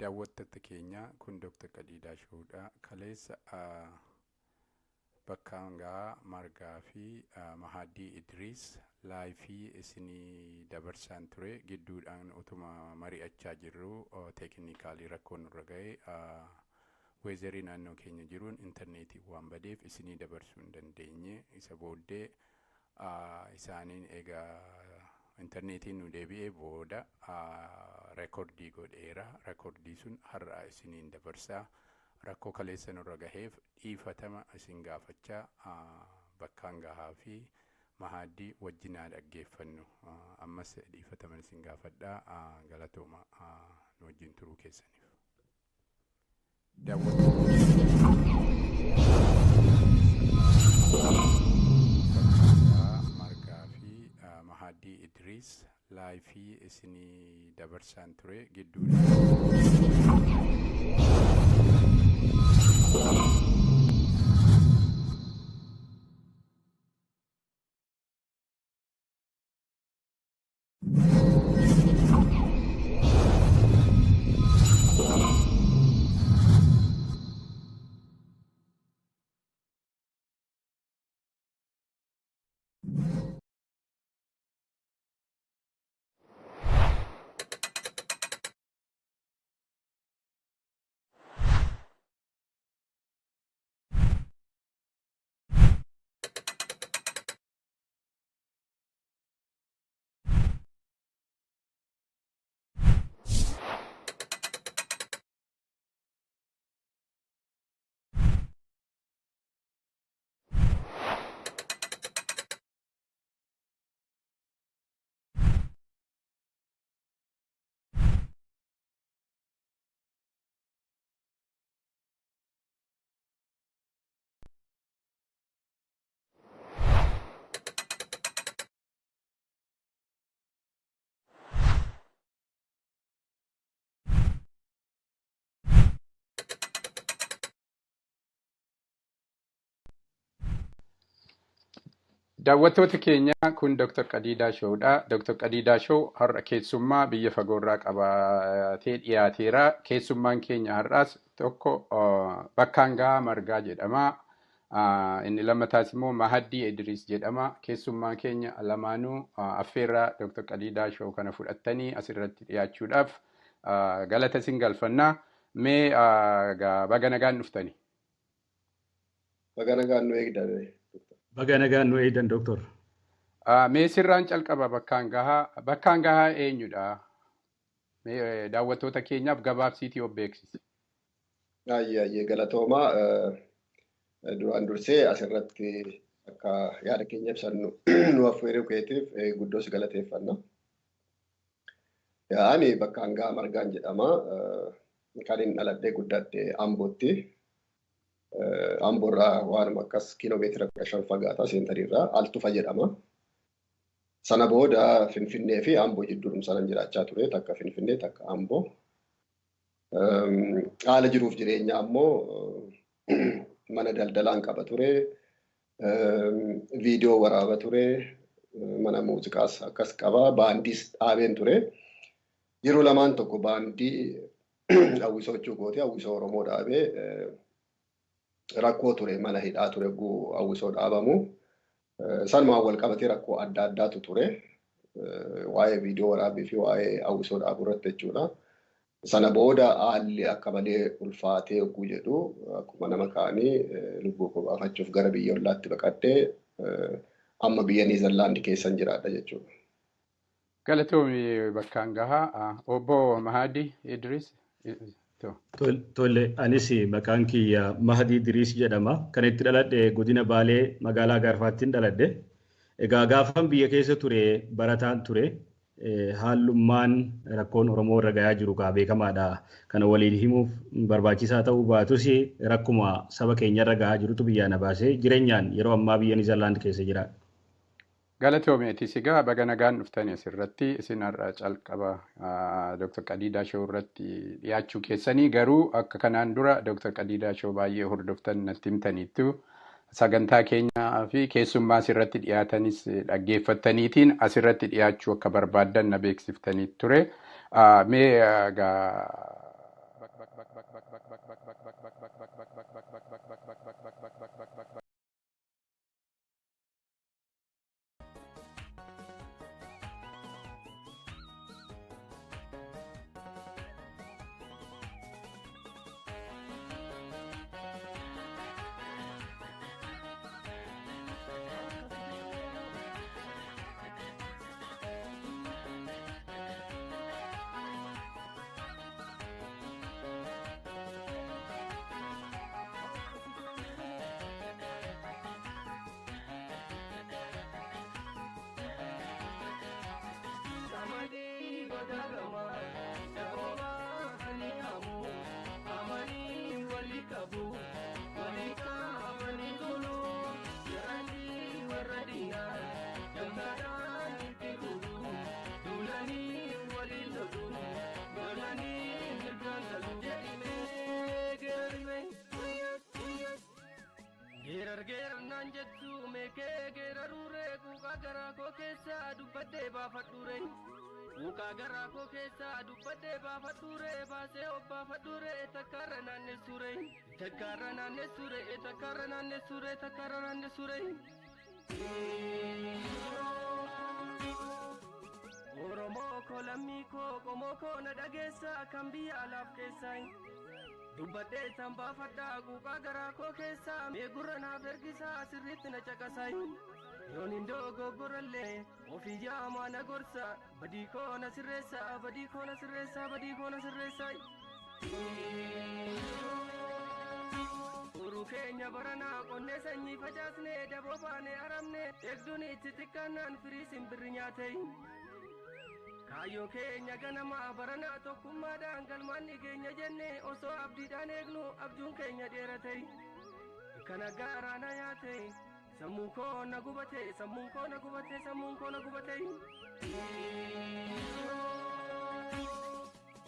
daawwattoota keenya kun Dr. Qadiidaa Shoodha. Kaleessa Bakkaanga'aa Margaa fi Maahaddi Idiriis laayifii isinii dabarsaan ture gidduudhaan utuma mari'achaa jirru teeknikaalii rakkoon irra ga'e weezarii naannoo keenya jiruun intarneetii waan badeef isinii dabarsuu hin dandeenye isa booddee isaaniin egaa intarneetiin nu deebi'ee booda reekordii godheera. Reekordii sun har'a isiniin dabarsaa rakkoo kaleessa nurra gaheef dhiifatama isin gaafachaa Bakkaanga'aa fi Maahaddi wajjinaa dhaggeeffannu. Ammas dhiifataman isin gaafadhaa. Galatooma nu wajjin turuu keessaniif. Margaa fi Maahaddi Idiriis laayifii isinii dabarsaan ture daawwattoota keenya kun Dr. Qadiidaa Shoodha. Dr. Qadiidaa Shoo har'a keessummaa biyya fagoorraa qabatee dhiyaateera. Keessummaan keenya har'aas tokko Bakkaanga'aa Margaa jedhama. Inni lammataas immoo Maahaddi Idiriis jedhama. Keessummaan keenya lamaanuu affeerraa Dr. Qadiidaa Shoo kana fudhattanii asirratti dhiyaachuudhaaf galata isin galfannaa. Mee baga nagaan dhuftani? Baga nagaan nu eegdame. Baga nagaan nu eegdan Doktor. Mee sirraan calqaba Bakkaanga'aa. Bakkaanga'aa eenyudha? Mee daawwattoota keenyaaf gabaabsiitii of beeksisi. Ayyee galatoomaa duraan dursee asirratti akka yaada keenya ibsannu nu affeeruu keetiif guddoo si galateeffanna. Ani Bakkaanga'aa Margaan jedhama. Kan inni dhaladhee guddadhe Ambootti. Amborraa waan akkas kiiloomeetira 5 fagaataa seentariirraa Altufa jedhama. Sana booda Finfinnee fi Amboo jidduudhuma sanan jiraachaa ture takka Finfinnee takka Amboo. Haala jiruuf jireenya ammoo mana daldalaan qaba ture. Viidiyoo waraaba ture. Mana muuziqaas akkas qaba. Baandiis dhaabeen ture. Yeroo lamaan tokko baandii hawwisoo gootee hawwisoo Oromoo dhaabee rakkoo ture mana hidhaa ture hawwisoo dhaabamu. Sanumaan wal qabatee rakkoo adda addaatu ture. Waa'ee viidiyoo waraabii fi waa'ee hawwisoo dhaabuu irratti jechuudha. Sana booda haalli akka malee ulfaatee yogguu jedhu akkuma nama kaanii lubbuu koo baafachuuf gara biyya ollaatti baqadhee amma biyya Niizerlaandii keessan jiraadha jechuudha. Galatoomi Bakkaanga'aa. Obbo Maahaddi Idiriis. Tole anis maqaan kiyya Maahaddi Idiriis jedhama. Kan itti dhaladhe godina Baalee magaalaa Gaarfaattiin dhaladhe. Egaa gaafan biyya keessa ture barataan ture. Haalummaan rakkoon Oromoo irra gahaa jiru kaa beekamaadha. Kana waliin himuuf barbaachisaa ta'uu baatus rakkuma saba keenya irra gahaa jirutu biyyaa na baasee jireenyaan yeroo ammaa biyya Niizerlaand keessa jira. Galatoomeeti sigaa baga nagaan dhuftanii asirratti isin har'a calqaba Dr. Qadiidaa Shoo irratti dhiyaachuu keessanii garuu akka kanaan dura Dr. Qadiidaa Shoo baay'ee hordoftan natti himtaniittu sagantaa keenyaa fi keessummaa asirratti dhiyaatanis dhaggeeffattaniitiin asirratti dhiyaachuu akka barbaaddan na beeksiftanii ture. Mee Muka garaa koo keessa dubbadhee baafadhure. Muka garaa koo keessa dubbadhee baafadhure. Baasee obbaafadhure takkaarra naannessure. Takkaarra naannessure. Takkaarra naannessure. Takkaarra naannessure. Oromo ko lammii koo qomoo koo na dhageessa kan biyya alaaf keessaa. Dubbadhee tan baafadhaa quuqaa garaa koo keessa mee gurra naaf ergisaa sirriitti na caqasaa. Yoon hindoo goggorallee ofii jaamaa na gorsa badii koo na sirreessa badii koo na sirreessa badii koo na sirreessa. Uruu keenya baranaa qonnee sanyii facaasnee daboo baanee aramnee eegduun itti xiqqaannaan firii simbirri nyaatee. Kaayoo keenya ganamaa baranaa tokkummaadhaan galmaanni keenya jennee osoo abdiidhaan eegnu abjuun keenya dheerate. Kana gaaraa na nyaate sammuun koo na gubate sammuun koo na gubate sammuun koo na gubate.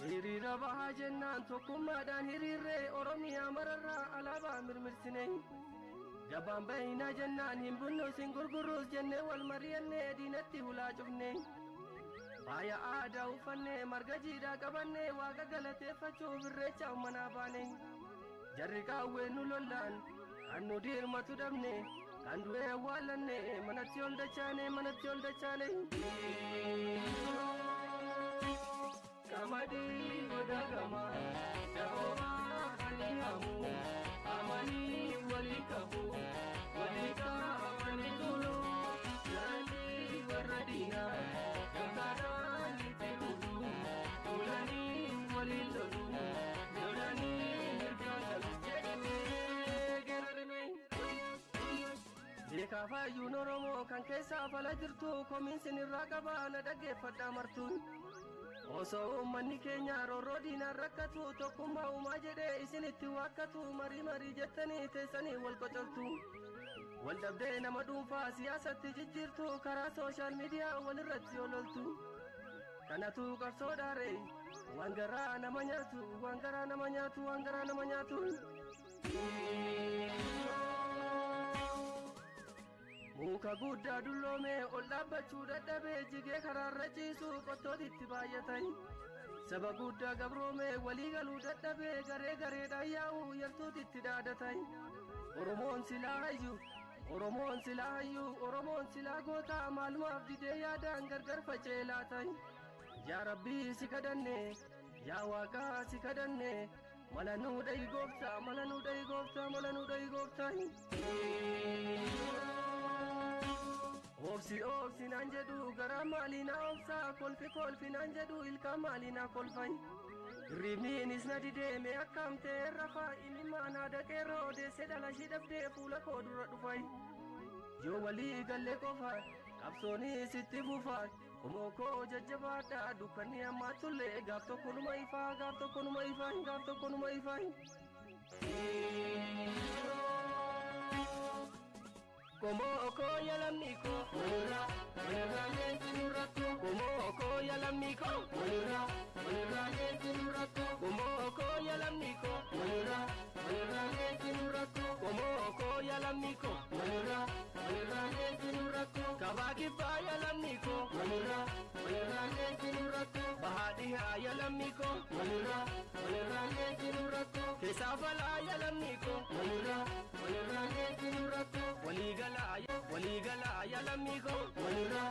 Hiriira bahaa jennaan tokkummaadhaan hiriirree Oromiyaa mararraa alaabaa mirmirsine. Jabaan bayinaa jennaan hin bunnuus hin gurgurruus jennee wal mari'annee diinatti hulaa cufne. Faaya aadaa uffannee marga jiidhaa qabannee waaqa galateeffachuuf irreecha manaa baane. Jarri qaawwee nu lollaan kan nu dirmatu dhabne kan du'ee awwaallanne manatti ol dachaane manatti ol dachaane. Qamadii goda gamaa da'oomaa kan hihamu amanii walii qabu walii qabanii tolu yaadii warra diinaa. Kaafaayyuun Oromoo kan keessaa fala jirtu komiinsin irraa qabaa na dhaggeeffadhaa martu. Osoo uummanni keenya roorroo diinaan rakkatu tokkummaa uumaa jedhee isinitti waakkatu marii jettanii teessanii wal qocoltu. Wal dhabdee nama dhuunfaa siyaasatti jijjiirtu karaa sooshaal miidiyaa walirratti ololtu. Kanatu qabsoo dhaare waan garaa nama nyaatu waan garaa nama nyaatu waan garaa nama nyaatu. Muka guddaa dulloomee ol dhaabbachuu dadhabee jigee karaarra ciisu qottootitti baay'atan. Saba guddaa gabroomee walii galuu dadhabee gareedhaan yaa'u yartuutitti dhaadatan. Oromoon silaa hayyu Oromoon silaa hayyu Oromoon silaa goota maalumaaf didee yaadaan gargar facee laatan. Yaa Rabbii si kadhanne yaa Waaqaa si kadhanne mala nuu dhahi gooftaa mala nuu dhahi gooftaa mala nuu dhahi gooftaa. Obsi naan jedhu garaa maaliinaa obsaa kolfi naan jedhu ilkaan maaliinaa kolfay. Hirribniinis na dideeme akkam ta'e rafaa imimmaan haadha qeerroo odeessee dhalashii dhabdee fuula koo dura dhufay. Yoo walii gallee qofa qabsoonis itti fufa qomoo koo jajjabaadhaa dukkanni ammaa tullee gaaf tokko numa ifaa gaaf tokko numa ifaa gaaf tokko numa ifaa. Como okoya lamiko, walirra nesinuratu. Como okoya lamiko, walirra nesinuratu. Como okoya lamiko, walirra nesinuratu. Como okoya lamiko, walirra nesinuratu. Kabaki paya lamiko, walirra nesinuratu. Bahadi haya lamiko, walirra nesinuratu. Kesafala ya lamiko, walirra nesinuratu. Waligala ya lamiko, walirra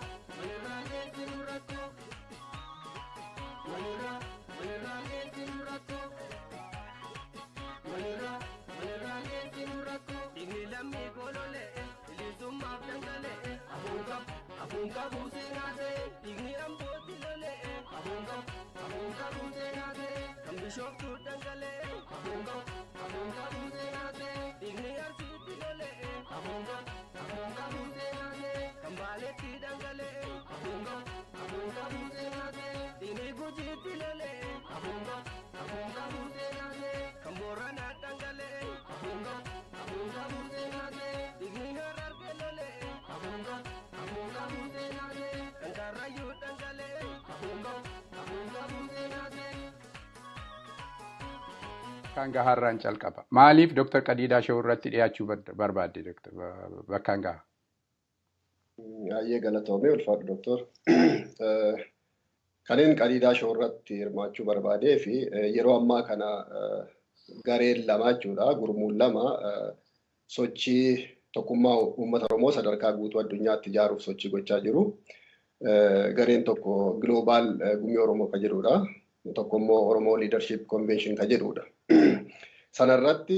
nesinuratu. Walirra nesinuratu. Walirra nesinuratu. Igni lamiko lole, ilisumma dangale. Abunga busenate, igni amboti lole. Abunga busenate, kambishoktu dangale. Abunga busenate, igni arsiti lole. Abunga busenate, kambaleti dangale. Abunga busenate, ini gujiti lole. Abunga busenate, kamborana dangale. Abunga busenate, igni hararge lole. Abunga busenate, kankarayu dangale. Abunga busenate. Kan gaharraan calqaba. Maaliif Dr. Qadiidaa Shawuu irratti dhiyaachuu barbaadde Bakkaanga'aa? Ayyee galatoomee ulfaadhu Doktor. Kanneen Qadiidaa shoorratti hirmaachuu barbaadee fi yeroo ammaa kana gareen lama jechuudha. Gurmuun lama sochii tokkummaa uummata Oromoo sadarkaa guutuu addunyaatti ijaaruuf sochii gochaa jiru. Gareen tokko Global Gumii Oromoo ka jedhudha. Tokko immoo Oromo Leadership Convention ka jedhudha. Sanarratti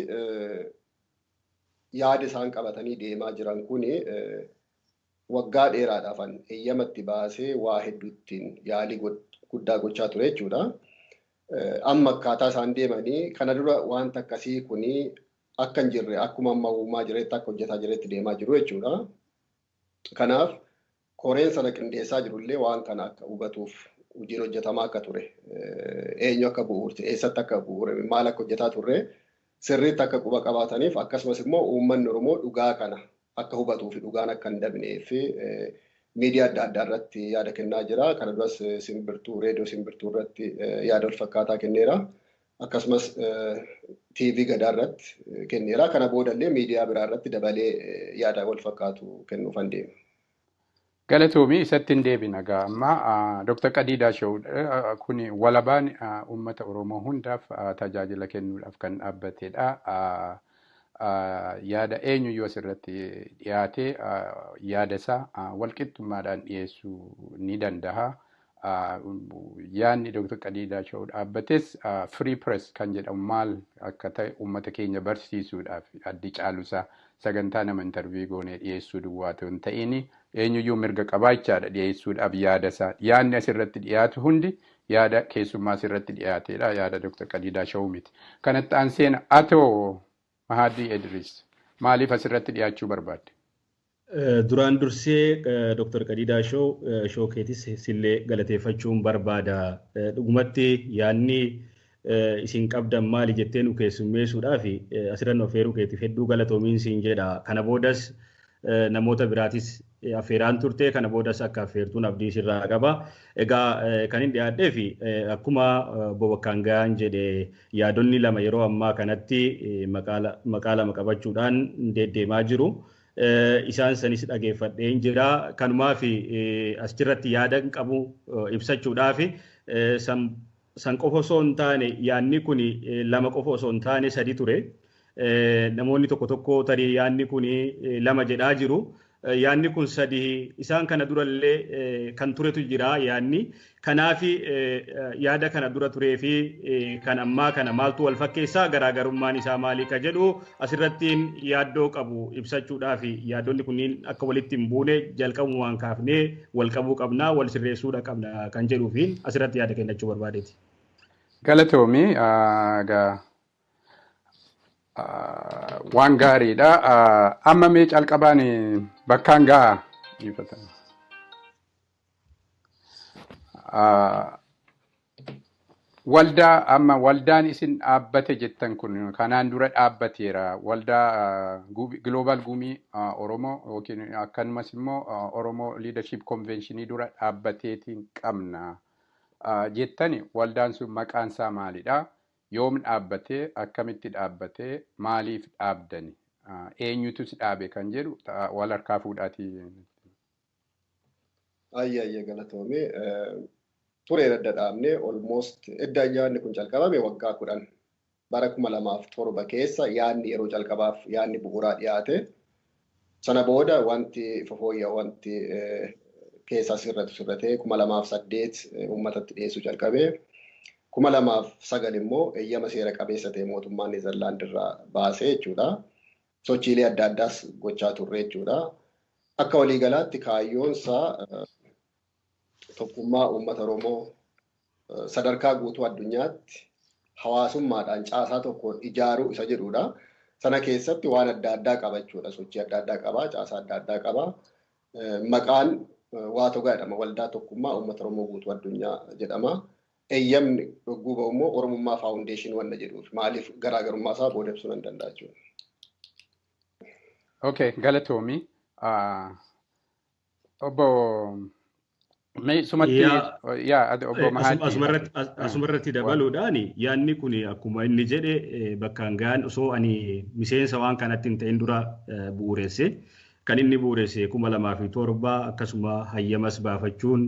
yaada isaan qabatanii deemaa jiran kuni waggaa dheeraadhaafan eeyyamatti baasee waa hedduuttiin yaalii guddaa gochaa ture jechuudha. Amma akkaataa isaan deemanii kana dura wanta akkasii kuni akka hin jirre akkuma amma uumaa jiretti akka hojjetaa jiretti deemaa jiru jechuudha. Kanaaf koreen sana qindeessaa jirullee waan kana akka hubatuuf hojiin hojjetamaa akka ture. Eenyu akka bu'uurte, eessatti akka bu'uure, maal akka hojjetaa turre sirriitti akka quba qabaataniif akkasumas immoo uummanni Oromoo dhugaa kana akka hubatuu fi dhugaan akka hin dabnee fi miidiyaa adda addaa irratti yaada kennaa jira. Kana duras simbirtuu reediyoo simbirtuu irratti yaada wal fakkaataa kenneera. Akkasumas TV gadaa irratti kenneera. Kana boodallee miidiyaa biraa irratti dabalee yaada wal fakkaatu kennuufan deema. Galatoomii isatti hin deebina gaa amma Dr. Qadiidaa kuni walabaan uummata Oromoo hundaaf tajaajila kennuudhaaf kan dhaabbatedha. Yaada eenyuyyuu asirratti dhiyaatee yaada isaa walqixxummaadhaan dhiyeessuu ni danda'a. Yaadni Dr. Qadiidaa dhaabbates free press kan jedhamu maal akka ta'e uummata keenya barsiisuudhaaf addi caalusaa sagantaa nama interview goonee dhiyeessuu duwwaa ta'uu hin ta'in eenyuyyuu mirga qabaachaadha dhiyeessuudhaaf yaada isaa. Yaadni asirratti dhiyaatu hundi yaada keessummaa asirratti dhiyaatedha. Yaada Dr. Qadiidaa miti. Kanatti aanseen atoo Maahaddi Idiriis maaliif asirratti dhiyaachuu barbaadde? Duraan dursee Dr. Qadiidaa keetis sillee galateeffachuun barbaada. Dhugumatti yaadni isin qabdan maali jettee nu keessummeessuudhaaf asirratti affeeruu keetiif hedduu galatoomiin siin jedha. Kana boodas namoota biraatis affeeraan turte kana boodas akka affeertuun abdii sirraa qaba. Egaa kan hin dhiyaadhee fi akkuma Bakkaanga'aan jedhe yaadonni lama yeroo ammaa kanatti maqaa lama qabachuudhaan deddeemaa jiru. Isaan sanis dhageeffadheen jira. Kanumaa fi asirratti yaada qabu ibsachuudhaaf san qofa osoo hin taane yaadni kun lama qofa osoo hin taane sadi ture. Namoonni tokko tokko tarii yaadni kun lama jedhaa jiru. Yaadni kun sadi isaan kana durallee kan turetu jira yaadni. Kanaaf yaada kana dura turee fi kan ammaa kana maaltu wal fakkeessaa garaagarummaan isaa maalii ka jedhu asirratti yaaddoo qabu ibsachuudhaaf yaadonni kunniin akka walitti hin buune jalqabumaan kaafnee wal qabuu qabnaa wal sirreessuudha qabna kan jedhuufi asirratti yaada kennachuu barbaadeeti. Galatoomii waan gaariidha. Amma mee calqabaan Bakkaanga'aa dhiifatama. Waldaan isin dhaabbate jettan kun kanaan dura dhaabbateera. Waldaa Global Gumii Oromoo yookiin akkasumas immoo Oromo Leadership Conventionii dura dhaabbateetiin qabna jettani waldaan sun maqaan isaa maalidha? Yoom dhaabbatee akkamitti dhaabbatee maaliif dhaabdani? Eenyutus dhaabe kan jedhu wal harkaa fuudhaatii. Ayyee galatoomee turee adda dhaabnee almost edda yaadni kun calqabame waggaa 10 bara 2007 keessa yaadni yeroo calqabaaf yaadni bu'uuraa dhiyaate. Sana booda wanti fofooyyaa wanti keessa sirratee 2008 uummatatti dhiyeessuu calqabee. 2009 immoo eeyyama seera qabeessa ta'e mootummaan Neezerlaand irraa baasee jechuudha. Sochiilee adda addaas gochaa turre jechuudha. Akka waliigalaatti kaayyoon isaa tokkummaa uummata Oromoo sadarkaa guutuu addunyaatti hawaasummaadhaan caasaa tokkoon ijaaruu isa jedhudha. Sana keessatti waan adda addaa qaba jechuudha. Sochii adda addaa qaba, caasaa adda addaa qaba. Maqaan WTUOGA jedhama. Waldaa tokkummaa uummata Oromoo guutuu addunyaa jedhama. Eeyyamni dhugguuba immoo Oromummaa Foundation wanna jedhuuf maaliif garaagarummaa isaa booda ibsuu nan danda'a jechuudha. Okay, galatoomii. Obbo Asumarratti dabaluudhaan yaadni kun akkuma inni jedhe Bakkaanga'aan osoo ani miseensa waan kanatti hin ta'in dura bu'uureesse kan inni bu'uuresse 2007 akkasuma hayyamas baafachuun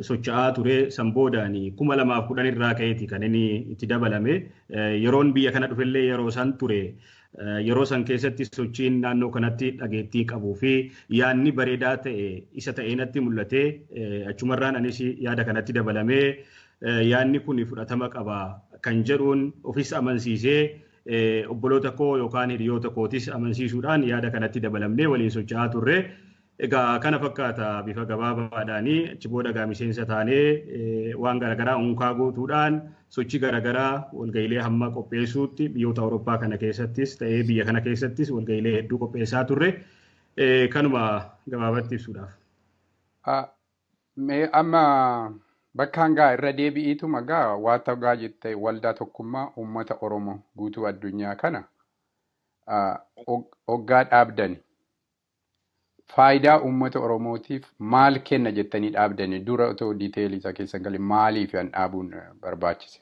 socho'aa ture san boodaan 2010 irraa ka'eeti kan inni itti dabalame yeroon biyya kana dhufellee yeroo san ture yeroo san keessatti sochiin naannoo kanatti dhageettii qabuu fi yaadni bareedaa ta'e isa ta'ee natti mul'ate achumarraan anis yaada kanatti dabalamee yaadni kun fudhatama qaba kan jedhuun ofis amansiisee obboloota koo yookaan hiriyoota kootis amansiisuudhaan yaada kanatti dabalamnee waliin socho'aa turre. Egaa kana fakkaata bifa gabaabaadhaanii achi booda gaa miseensa taanee waan garaagaraa unkaa guutuudhaan sochii garaagaraa walga'iilee hamma qopheessuutti biyyoota Awurooppaa kana keessattis ta'ee biyya kana keessattis walga'iilee hedduu qopheessaa turre kanuma gabaabatti ibsuudhaaf. Amma Bakkaanga'aa irra deebi'iitu magaa waa ta'ugaa jettee waldaa tokkummaa uummata Oromoo guutuu addunyaa kana hoggaa dhaabdani. Faayidaa uummata Oromootiif maal kenna jettanii dhaabdani dura otoo diiteelii isaa keessa galee maaliif an dhaabuun barbaachise?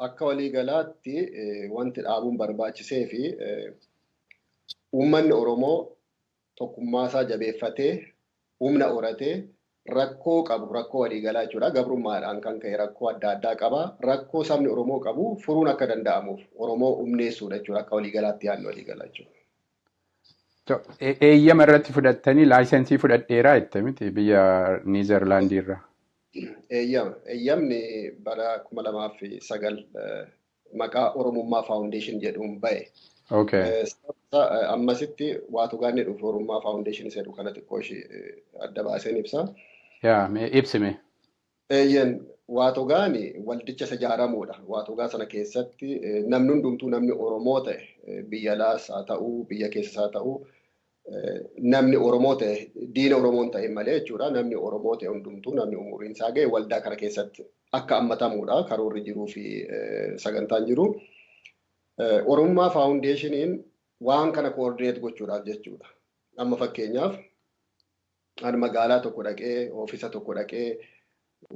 Akka waliigalaatti wanti dhaabuun barbaachisee fi uummanni Oromoo tokkummaa isaa jabeeffatee humna horatee rakkoo qabu rakkoo waliigalaa jechuudha. Gabrummaadhaan kan ka'e rakkoo adda addaa qaba. Rakkoo sabni Oromoo qabu furuun akka danda'amuuf Oromoo humneessuudha jechuudha. Akka waliigalaatti yaadni waliigalaa jechuudha. Eeyyama irratti fudhattanii laayisensii fudhadheeraa jette miti biyya Niizerlaandii irraa. Eeyyamni bara 2009 maqaa Oromummaa Faawundeeshin jedhuun ba'e. Ammasitti waatu gaanni dhufu Oromummaa Faawundeeshin isa jedhu kana xiqqoo ishee adda baaseen ibsa. Ibsime. Waatu gaani waldicha isa ijaaramuudha. Waatu gaa sana keessatti namni hundumtuu namni Oromoo ta'e biyya alaas haa ta'uu biyya keessas haa ta'uu namni Oromoo ta'e diina Oromoon ta'e malee jechuudha. Namni Oromoo ta'e hundumtuu namni umuriin isaa ga'e waldaa kana keessatti akka hammatamuudha. Karoorri jiruu fi sagantaan jiru. Oromummaa Faawundeeshiniin waan kana koordineet gochuudhaaf jechuudha. Amma fakkeenyaaf ani magaalaa tokko dhaqee oofisa tokko dhaqee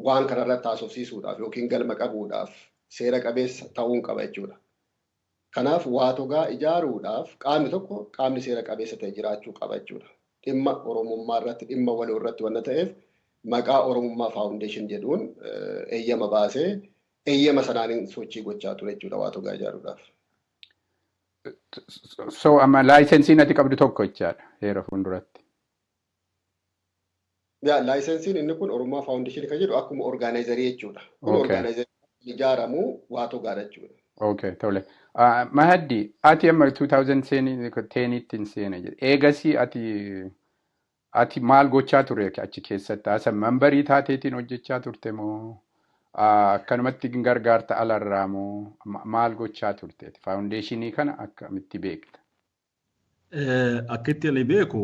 waan kanarratti haasofsiisuudhaaf yookiin galma qabuudhaaf seera qabeessa ta'uun qaba jechuudha. Kanaaf waatogaa ijaaruudhaaf qaamni seera qabeessa ta'e jiraachuu qaba jechuudha. Dhimma Oromummaa irratti dhimma waloo irratti waan ta'eef maqaa Oromummaa Faawundeeshin jedhuun eeyyama baasee eeyyama sanaan sochii gochaa ture jechuudha waatogaa ijaaruudhaaf. So amma laayisensiin ati qabdu tokko jechaadha heera fuulduratti. Laayisensiin inni kun Oromummaa Faawundeeshin kan jedhu akkuma orgaanayizarii jechuudha. Kun orgaanayizarii ijaaramuu waatogaadha jechuudha. Tole. Maahaddi ati amma 2010 seena jedhe. Eegasii ati maal gochaa ture achi keessatti? Asa membarii taateetiin hojjechaa turte moo akkanumatti gargaarta alarraa moo maal gochaa turte? Faawundeeshinii kana akkamitti beekta? Akkitti ani beeku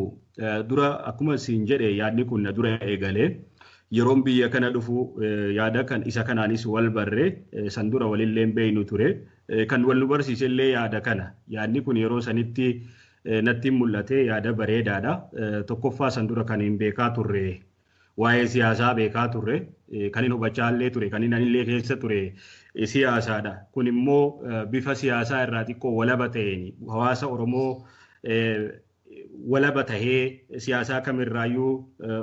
dura akkuma siin jedhe yaadni kun na dura eegalee yeroon biyya kana dhufu yaada kan isa kanaanis wal barree san dura walillee beeynu ture kan wal nu barsiisellee yaada kana yaadni kun yeroo sanitti natti mul'ate yaada bareedaadha tokkoffaa san dura kan hin beekaa turre waa'ee siyaasaa beekaa turre kan hin hubachaallee ture kan hin anillee keessa ture siyaasaadha kun immoo bifa siyaasaa irraa xiqqoo walaba ta'een hawaasa Oromoo walaba tahee siyaasaa kamirraayyuu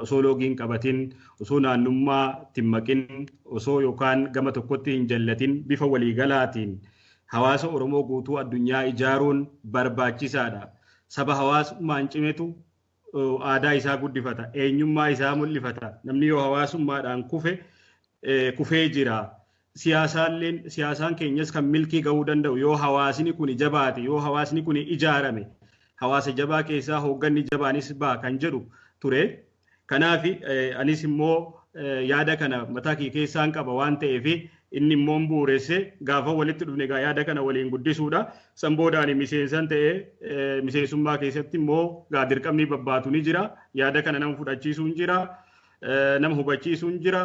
osoo loogiin qabatin osoo naannummaa timmaqin osoo yookaan gama tokkotti hin jallatin bifa waliigalaatiin hawaasa Oromoo guutuu addunyaa ijaaruun barbaachisaadha. Saba hawaasummaan cimetu aadaa isaa guddifata, eenyummaa isaa mul'ifata. Namni yoo hawaasummaadhaan kufee jira. Siyaasaan keenyas kan milkii gahuu danda'u yoo hawaasni kun jabaate, yoo hawaasni kun ijaarame. Hawaasa jabaa keessaa hoogganni jabaanis baa kan jedhu ture. Kanaaf anis immoo yaada kana mataa kee keessaan qaba waan ta'eef inni immoo bu'uuresse gaafa walitti dhufne yaada kana waliin guddisuudha. San boodaan miseensan ta'ee miseensummaa keessatti immoo dirqamni babbaatu ni jira. Yaada kana nama fudhachiisuun jira. Nama hubachiisuun jira.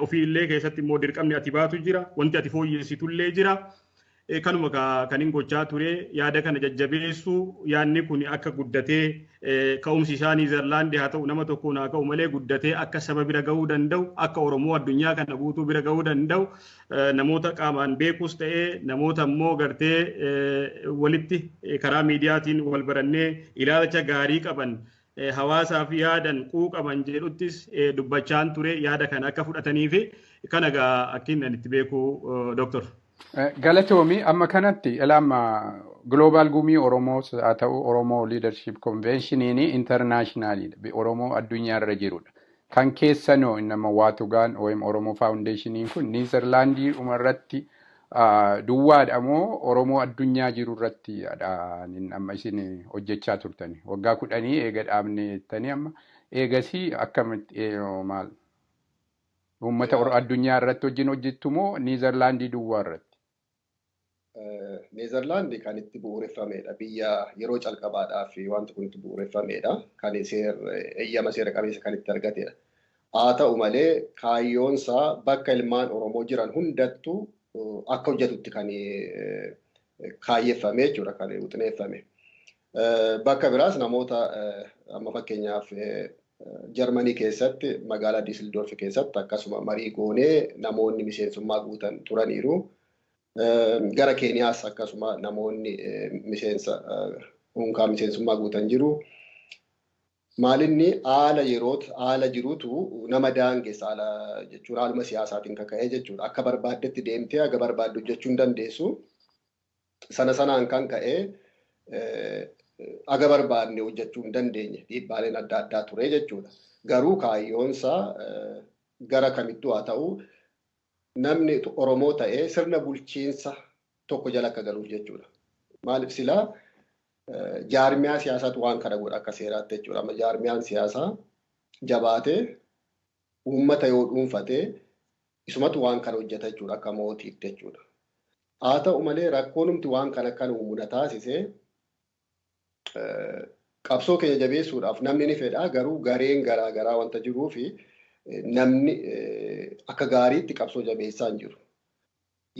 Ofiillee keessatti immoo dirqamni ati baatu jira. Wanti ati fooyyessitullee jira. kanuma kan hin gochaa ture yaada kana jajjabeessuu yaadni kun akka guddatee ka'umsi isaa Niizerlaandii haa ta'u nama tokkoon haa ka'u malee guddatee akka saba bira gahuu danda'u akka Oromoo addunyaa kana guutuu bira gahuu danda'u namoota qaamaan beekus ta'ee namoota immoo gartee walitti karaa miidiyaatiin wal barannee ilaalcha gaarii qaban hawaasaaf yaadan quuqaman jedhuttis dubbachaan ture yaada kana akka fudhatanii fi kana gaa akkin itti beeku Dr. Galatoomi amma kanatti ilaama Global Gumii Oromoo haa ta'u Oromoo Leadership Convention internationally Oromoo addunyaa irra jirudha. Kan keessanoo nama Waatugaan Oromoo Foundation kun Niizerlaandii umarratti duwwaadha moo Oromoo addunyaa jiru irratti amma isin hojjechaa turtani. Waggaa 10 eega dhaabnettanii amma eegasii akkamitti maal uummata addunyaa irratti wajjin hojjettu moo Niizerlaandii duwwaa irratti? Niizerlaandii kan itti bu'uureffamedha. Biyya yeroo calqabaadhaaf wanti kun itti bu'uureffamedha. Kan eeyyama seera qabeessa kan itti argatedha. Haa ta'u malee kaayyoonsaa bakka ilmaan Oromoo jiran hundattuu akka hojjetutti kan kaayyeffame jechuudha, kan wixineeffame. Bakka biraas namoota amma fakkeenyaaf Jarmanii keessatti magaalaa Diisildorf keessatti akkasuma marii goonee namoonni miseensummaa guutan turaniiru. Gara Keeniyaas akkasuma namoonni unkaa miseensummaa guutan jiru. Maalinni haala jiruutu nama daangeessa haala jechuun haaluma siyaasaatiin kaka'ee jechuudha. Akka barbaaddetti deemtee aga barbaaddu hojjechuu hin dandeessu. Sanaan kan ka'ee aga barbaadne hojjechuu hin dandeenye dhiibbaaleen adda addaa ture jechuudha. Garuu kaayyoonsaa gara kamittuu haa ta'u namni Oromoo ta'ee sirna bulchiinsa tokko jala akka galuuf jechuudha. Maaliif silaa jaarmiyaa siyaasaatu waan kana godha akka seeraatti jechuudha. Amma jaarmiyaan siyaasaa jabaatee uummata yoo dhuunfatee isumatu waan kana hojjeta jechuudha akka mootiitti jechuudha. Haa ta'u malee rakkoonumti waan kana kan uumuna taasisee qabsoo keenya jabeessuudhaaf namni ni fedha garuu gareen garaagaraa wanta jiruu fi namni akka gaariitti qabsoo jabeessaa hin jiru.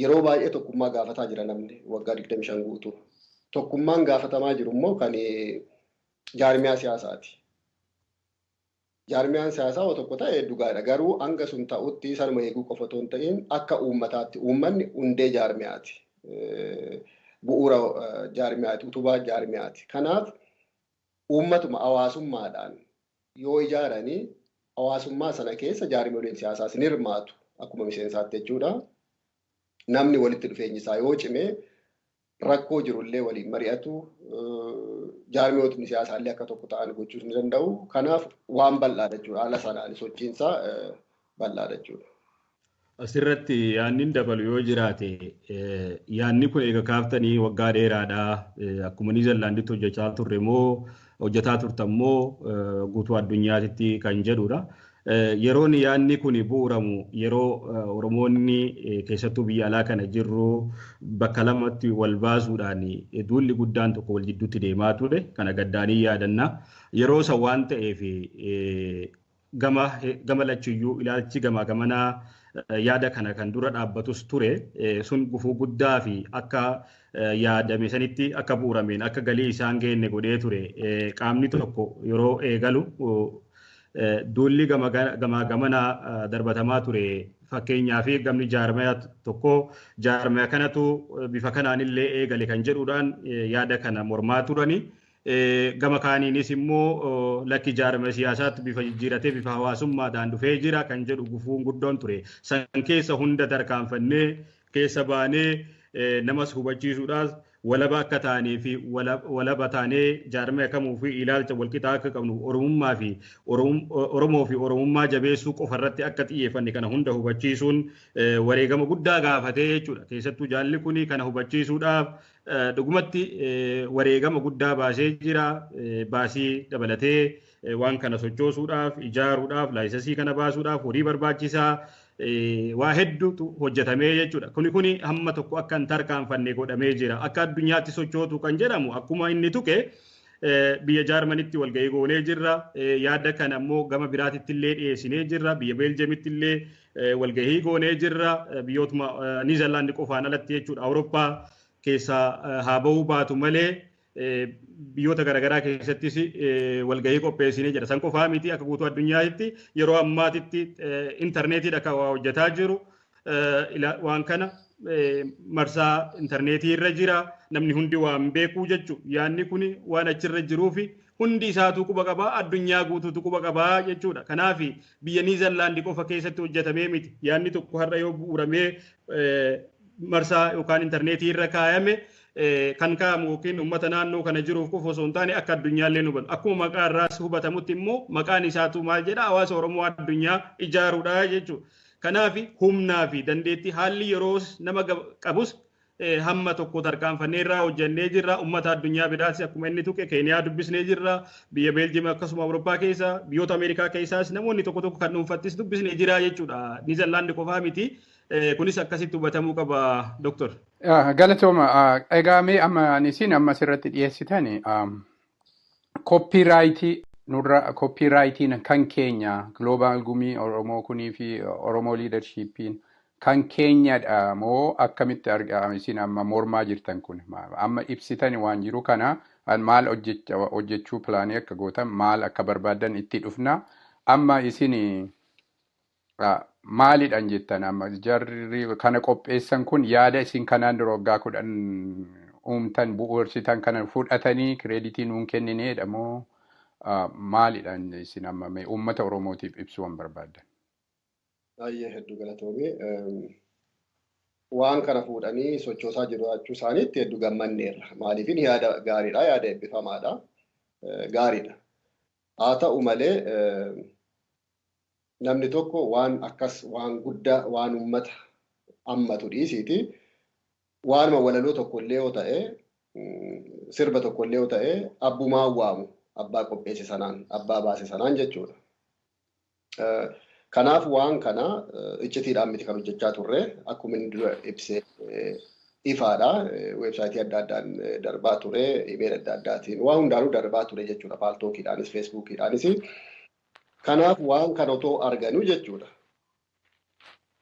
Yeroo baay'ee tokkummaa gaafataa jira namni waggaa 25 guutuu. Tokkummaan gaafatamaa jiru immoo kan jaarmiyaa siyaasaati. Jaarmiyaan siyaasaa yoo tokko ta'e dhugaadha. Garuu hanga sun ta'utti sanuma eeguu qofa otoo hin ta'in akka uummataatti uummanni hundee jaarmiyaati. Bu'uura jaarmiyaati, utubaa jaarmiyaati. Kanaaf uummatuma hawaasummaadhaan yoo ijaaranii hawaasummaa sana keessa jaarmiyooleen siyaasaas ni hirmaatu akkuma miseensaatti jechuudha. Namni walitti dhufeenyi isaa yoo cimee rakkoo jirullee waliin mari'atu jaarmiyootni siyaasaallee akka tokko ta'an gochuus ni danda'u. Kanaaf waan bal'aadha jechuudha. Haala sanaan sochiinsaa bal'aadha jechuudha. Asirratti yaanni dabalu yoo jiraate yaanni kun eega kaaftanii waggaa dheeraadhaa akkuma Niizerlaanditti hojjechaa turre moo hojjetaa turtan moo guutuu addunyaatti kan jedhudha. Yeroon yaanni kun bu'uuramu yeroo Oromoonni keessattuu biyya alaa kana jirru bakka lamatti wal baasuudhaan duulli guddaan tokko wal jidduutti deemaa ture kana gaddaanii yaadanna. Yeroo isa waan ta'eef gama lachiyyuu ilaalchi gamanaa yaada kana kan dura dhaabbatus ture sun gufuu guddaa fi akka yaadame sanitti akka bu'uurameen akka galii isaan geenne godhee ture qaamni tokko yeroo eegalu duulli gamanaa darbatamaa ture fakkeenyaa fi gamni jaarmaya tokko jaarmaya kanatu bifa kanaan illee eegale kan jedhuudhaan yaada kana mormaa turani. Gama kaaniinis immoo lakki jaarmaya siyaasaatti bifa jijjiiratee bifa hawaasummaadhaan dhufee jira kan jedhu gufuun guddoon ture. San keessa hunda tarkaanfannee keessa baanee namas hubachiisuudhaaf walaba akka taanee fi walaba taanee jaarmaya kamuu fi ilaalcha walqixaa akka qabnu Oromummaa fi Oromoo fi Oromummaa jabeessuu qofa irratti akka xiyyeeffanne kana hunda hubachiisuun wareegama guddaa gaafatee jechuudha. Keessattuu jaalli kun kana hubachiisuudhaaf dhugumatti wareegama guddaa baasee jira. Baasii dabalatee waan kana sochoosuudhaaf ijaaruudhaaf laayisensii kana baasuudhaaf horii barbaachisaa waa hedduutu hojjetamee jechuudha. Kuni hamma tokko akka hin tarkaanfanne godhamee jira. Akka addunyaatti sochootu kan jedhamu akkuma inni tuqe biyya Jaarmanitti walgahii goonee jirra. Yaada kana ammoo gama biraatitti illee dhiyeessinee jirra. Biyya Beeljeemitti illee walgahii goonee jirra. Biyyootuma Niizerlaandi qofaan alatti jechuudha. Awurooppaa keessaa haa bahuu baatu malee biyyoota garaagaraa keessattis walgahii qopheessinee jira. San qofaa miti akka guutuu addunyaatti yeroo ammaatitti intarneetiidha kan hojjetaa jiru. Waan kana marsaa intarneetii irra jira. Namni hundi waan beekuu jechuudha. Yaanni kun waan achirra jiruufi hundi isaatu quba qabaa, addunyaa guutuutu quba qabaa jechuudha. Kanaaf biyya Niizerlaandi qofa keessatti hojjetamee miti. Yaanni tokko har'a yoo bu'uuramee marsaa yookaan intarneetii irra kaayame kan kaa'amu yookiin uummata naannoo kana jiruuf qofa osoo hin taane akka addunyaallee hubatu. Akkuma maqaa irraas hubatamutti immoo maqaan isaatu maal jedha? Hawaasa Oromoo addunyaa ijaaruudha jechuudha. Kanaaf humnaa fi dandeettii haalli yeroo nama qabus hamma tokko tarkaanfannee irraa hojjennee jirra. Uummata addunyaa biraas akkuma inni tuqe Keeniyaa dubbisnee jirra. Biyya Beeljiim akkasuma Awurooppaa keessa biyyoota Ameerikaa keessaas namoonni tokko tokko kan dhuunfattis dubbisnee jira jechuudha. Niizerlaandi qofaa miti. Kunis akkasitti hubatamuu qaba Doktor. Galatooma. Egaa mee amma isin amma asirratti dhiyeessitan koppiraayitii nurra koppiraayitiin kan keenya Global Gumii Oromoo kunii fi Oromoo Leadershipiin kan keenyadha moo akkamitti argama isin amma mormaa jirtan kun amma ibsitan waan jiru kana maal hojjechuu pilaanii akka gootan maal akka barbaadan itti dhufna amma isin maalidhaan jettan amma jarri kana qopheessan kun yaada isin kanaan dura waggaa 10 uumtan bu'uursitan kana fudhatanii kireeditii nuun kennineedha moo maalidhaan isin amma uummata Oromootiif ibsuu waan barbaadan? Baay'ee hedduu galatoomee waan kana fuudhanii sochoosaa jiraachuu isaaniitti hedduu gammanneerra. Maaliif yaada gaariidha, yaada eebbifamaadha, gaariidha. Haa ta'u malee namni tokko waan akkas waan guddaa waan uummata hammatu dhiisiiti waanuma walaloo tokkollee yoo ta'e sirba tokkollee yoo ta'e abbumaa waamu abbaa qopheesse sanaan abbaa baase sanaan jechuudha. Kanaaf waan kana iccitiidhaan miti kan hojjechaa turre akkuma inni dura ibsee ifaadha. Weebsaayitii adda addaan darbaa ture, imeela adda addaatiin waa hundaanuu darbaa ture jechuudha. Paaltookiidhaanis, feesbuukiidhaanis. Kanaaf waan kana otoo arganu jechuudha.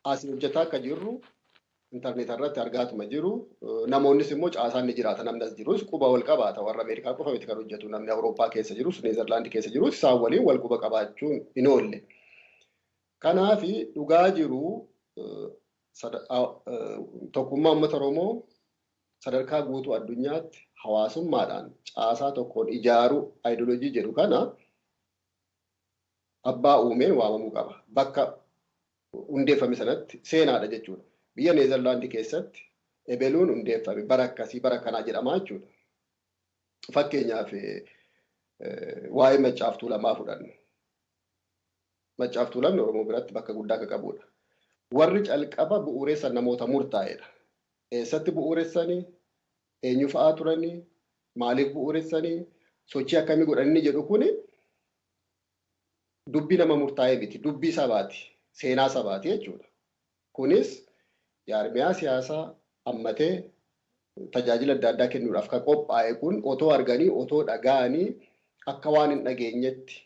Asii hojjetaa akka jirru intarneet irratti argaatuma jiru. Namoonnis immoo caasaan ni jiraata. Namni as jirus quba wal qabaata. Warra Ameerikaa qofa miti kan hojjetu. Namni Awurooppaa keessa jirus, Neezerlaandii keessa jirus isaan waliin wal quba qabaachuun hin oolle. Kanaaf dhugaa jiru tokkummaa uummata Oromoo sadarkaa guutuu addunyaatti hawaasummaadhaan caasaa tokkoon ijaaruu ayidooloojii jedhu kana abbaa uumeen waamamuu qaba. Bakka hundeeffame sanatti seenaadha jechuudha. Biyya Neezerlaandii keessatti ebeluun hundeeffame bara akkasii bara kanaa jedhamaa jechuudha. Fakkeenyaaf waa'ee Maccaaftuu Lamaa fudhannu. Maccaaftuu Lamni Oromoo biratti bakka guddaa akka qabudha. Warri calqaba bu'uureessan namoota murtaa'edha. Eessatti bu'uureessanii? Eenyu fa'aa turanii? Maaliif bu'uureessanii? Sochii akkamii godhanii jedhu kuni dubbii nama murtaa'ee miti. Dubbii sabaati. Seenaa sabaati jechuudha. Kunis jaarmiyaa siyaasaa hammatee tajaajila adda addaa kennuudhaaf kan qophaa'e kun otoo arganii, otoo dhaga'anii akka waan hin dhageenyetti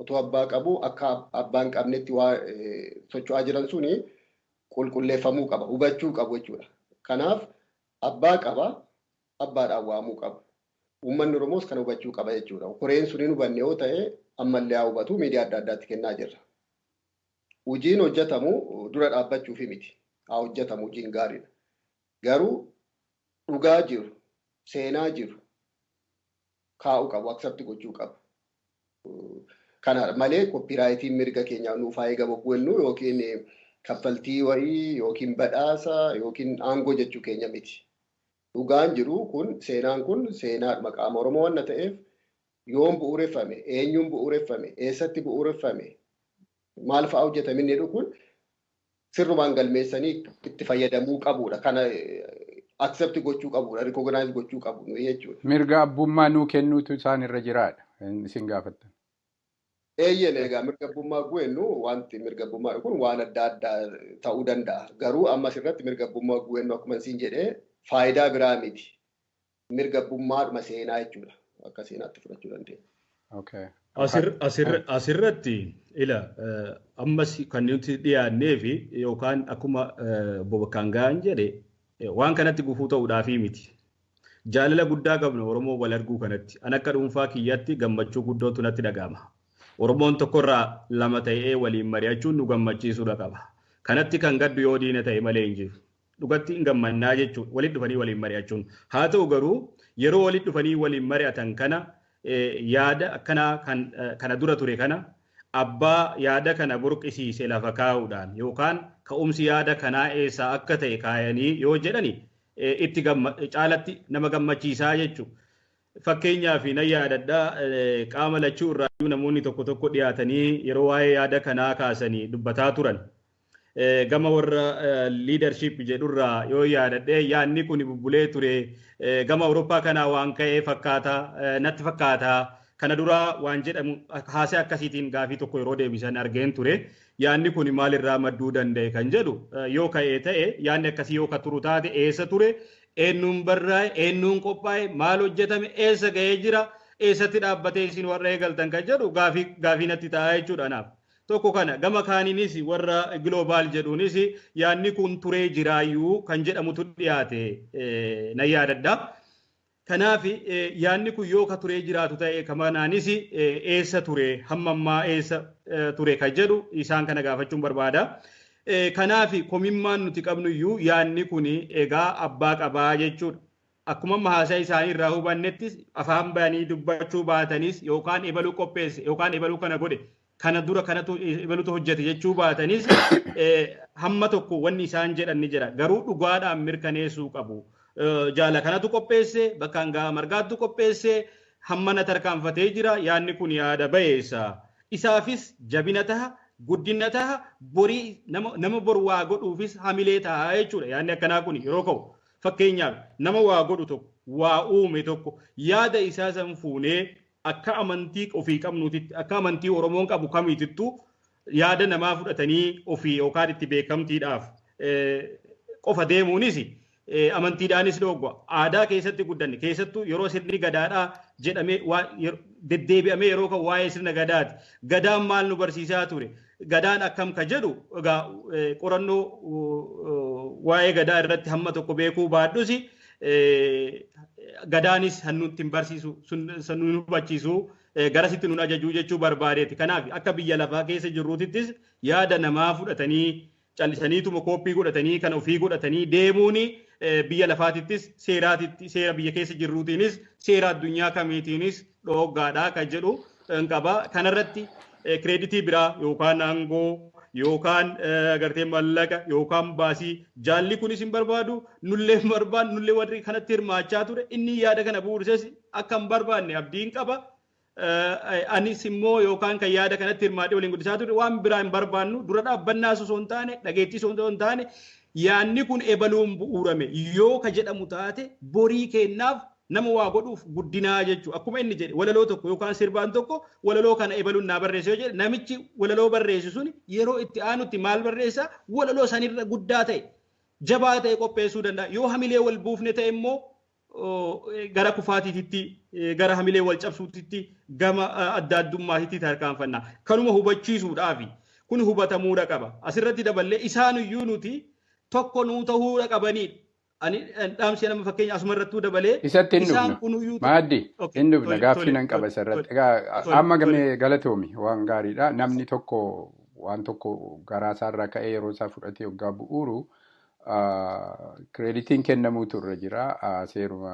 otoo abbaa qabu akka abbaan qabnetti waa socho'aa jiran suni qulqulleeffamuu qaba, hubachuu qabu jechuudha. Kanaaf abbaa qaba, abbaadhaan waamuu qaba. Uummanni Oromoos kana hubachuu qaba jechuudha. Koreen suniin hubanne yoo ta'e ammallee haa hubatu miidiyaa adda addaatti kennaa jirra. Hojiin hojjetamu dura dhaabbachuufi miti. Haa hojjetamu hojiin gaariidha. Garuu dhugaa jiru, seenaa jiru kaa'uu qabu, aksepti gochuu qabu. Kana malee koppiraayitiin mirga keenyaa nuuf haa eegamu jennu yookiin kaffaltii wayii yookiin badhaasa yookiin aangoo jechuu keenya miti. Dhugaan jiru kun seenaan kun seenaa maqaama Oromoo waan ta'eef yoom bu'uureffame, eenyuun bu'uureffame, eessatti bu'uureffame, maal fa'aa hojjetame inni jedhu kun sirrumaan galmeessanii itti fayyadamuu qabudha. Kana accept gochuu qabudha, recognize gochuu qabu jechuudha. Mirga abbummaa nuu kennuutu isaan irra jiraadha. Isin gaafattan. Eeyyeen egaa mirga abbummaa guwennu wanti mirga abbummaa kun waan adda addaa ta'uu danda'a. Garuu ammas irratti mirga abbummaa guwennu akkuma isin jedhee faayidaa biraa miti. Mirga abbummaadhuma seenaa jechuudha. akkasiin itti fudhachuu dandeenya. Okay. Asirratti ammas kan nuti dhiyaannee fi yookaan akkuma Bakkaanga'aan jedhe waan kanatti gufuu ta'uudhaafii miti. Jaalala guddaa qabna Oromoo wal arguu kanatti. An akka dhuunfaa kiyyatti gammachuu guddootu natti dhaga'ama. Oromoon tokkorraa lama ta'ee waliin mari'achuun nu gammachiisuudha qaba. Kanatti kan gaddu yoo diina ta'e malee hin jiru. Dhugatti hin gammannaa jechuudha. Walitti dhufanii waliin mari'achuun. Haa ta'u garuu yeroo walitti dhufanii waliin mari'atan kana yaada kana dura ture kana abbaa yaada kana burqisiise lafa kaa'uudhaan yookaan ka'umsi yaada kanaa eessaa akka ta'e kaayanii yoo jedhani itti caalatti nama gammachiisaa jechuudha. Fakkeenyaaf na yaadadhaa qaama lachuu irraa namoonni tokko dhiyaatanii yeroo waa'ee yaada kanaa kaasanii dubbataa turan. Gama warra leadership jedhurraa yoo yaadadhee yaadni kun bubbulee ture gama Awurooppaa kanaa waan ka'ee natti fakkaata. Kana duraa waan jedhamu haasee akkasiitiin gaafii tokko yeroo deebisan argeen ture. Yaadni kun maalirraa madduu danda'e kan jedhu yoo ka'ee ta'e yaadni akkasii yoo turu taate eessa ture eenyuun barraa'e eenyuun qophaa'e maal hojjetame eessa ga'ee jira eessatti dhaabbatee isin warra eegaltan kan jedhu gaafii natti ta'a jechuudha naaf. Tokko kana gama kaaniinis warra global jedhuunis yaadni kun turee jiraayyuu kan jedhamutu dhiyaate na yaadadha. Kanaaf yaadni kun yoo ka turee jiraatu ta'e kamanaanis eessa ture hamma ammaa eessa ture kan jedhu isaan kana gaafachuun barbaada. Kanaaf komimmaan nuti qabnuyyuu yaadni kun egaa abbaa qabaa jechuudha. Akkuma haasaa isaanii irraa hubannettis afaan bayanii dubbachuu baatanis yookaan ebaluu qopheesse yookaan ebaluu kana godhe kana dura kanatu ebaluutu hojjete jechuu baatanis hamma tokko wanni isaan jedhan ni jira. Garuu dhugaadhaan mirkaneessuu qabu. Jaala kanatu qopheesse Bakkaanga'aa Margaatu qopheesse hammana tarkaanfatee jira yaadni kun yaada bayeessa. Isaafis jabina taha guddina taha borii nama boru waa godhuufis hamilee taha jechuudha. Yaadni akkanaa kun yeroo ka'u fakkeenyaaf nama waa godhu tokko waa uume tokko yaada isaa san fuunee akka amantii ofii qabnuutitti akka amantii Oromoon qabu kamiitittu yaada namaa fudhatanii ofii yookaan itti beekamtiidhaaf qofa deemuunis amantiidhaanis dhoogga aadaa keessatti guddanne keessattuu yeroo sirni gadaadhaa jedhamee deddeebi'amee yeroo kan waa'ee sirna gadaati. Gadaan maal nu barsiisaa ture? Gadaan akkam ka jedhu egaa qorannoo waa'ee gadaa irratti hamma tokko beekuu baadhus gadaanis hannutti hin barsiisu sun nu hubachiisu garasitti nun ajajuu jechuu barbaadeeti. Kanaaf akka biyya lafaa keessa jirruutittis yaada namaa fudhatanii callisaniituma kooppii godhatanii kan ofii godhatanii deemuun biyya lafaatittis seera biyya keessa jirruutiinis seera addunyaa kamiitiinis dhooggaadhaa kan jedhu qaba. Kanarratti kireeditii biraa yookaan aangoo yookaan agartee mallaqa yookaan baasii jaalli kunis hin barbaadu nullee hin barbaadu nullee warri kanatti hirmaachaa ture inni yaada kana bu'uurses akka hin barbaanne abdiin qaba. Anis immoo yookaan kan yaada kanatti hirmaadhee waliin guddisaa ture waan biraa hin barbaannu dura dhaabbannaa osoo hin taane dhageettii osoo hin taane yaadni kun ebaluun bu'uurame yoo ka jedhamu taate borii kennaaf nama waa godhuuf guddinaa jechuudha. Akkuma inni jedhe walaloo tokko yookaan sirbaan tokko walaloo kana ebaluun naa barreesse yoo jedhe namichi walaloo barreessu sun yeroo itti aanutti maal barreessa walaloo sanirra guddaa ta'e jabaa ta'e qopheessuu danda'a. Yoo hamilee wal buufne ta'e immoo gara kufaatiitti gara hamilee wal cabsuutitti gama adda addummaatitti tarkaanfanna. Kanuma hubachiisuudhaafi kun hubatamuudha qaba. Asirratti daballee isaanuyyuu nuti tokko nuu ta'uudha qabanidha. Ani dhaamsi nama fakkeenya asumarrattuu dabalee isatti hin dhufna. Maahaddi hin dhufna gaaffii nan qaba isarratti. Egaa amma gamee galatoomi waan gaariidha. Namni tokko waan tokko garaasaarraa ka'ee yeroo isaa fudhatee waggaa bu'uuru kireeditiin kennamuutu irra jira. Seeruma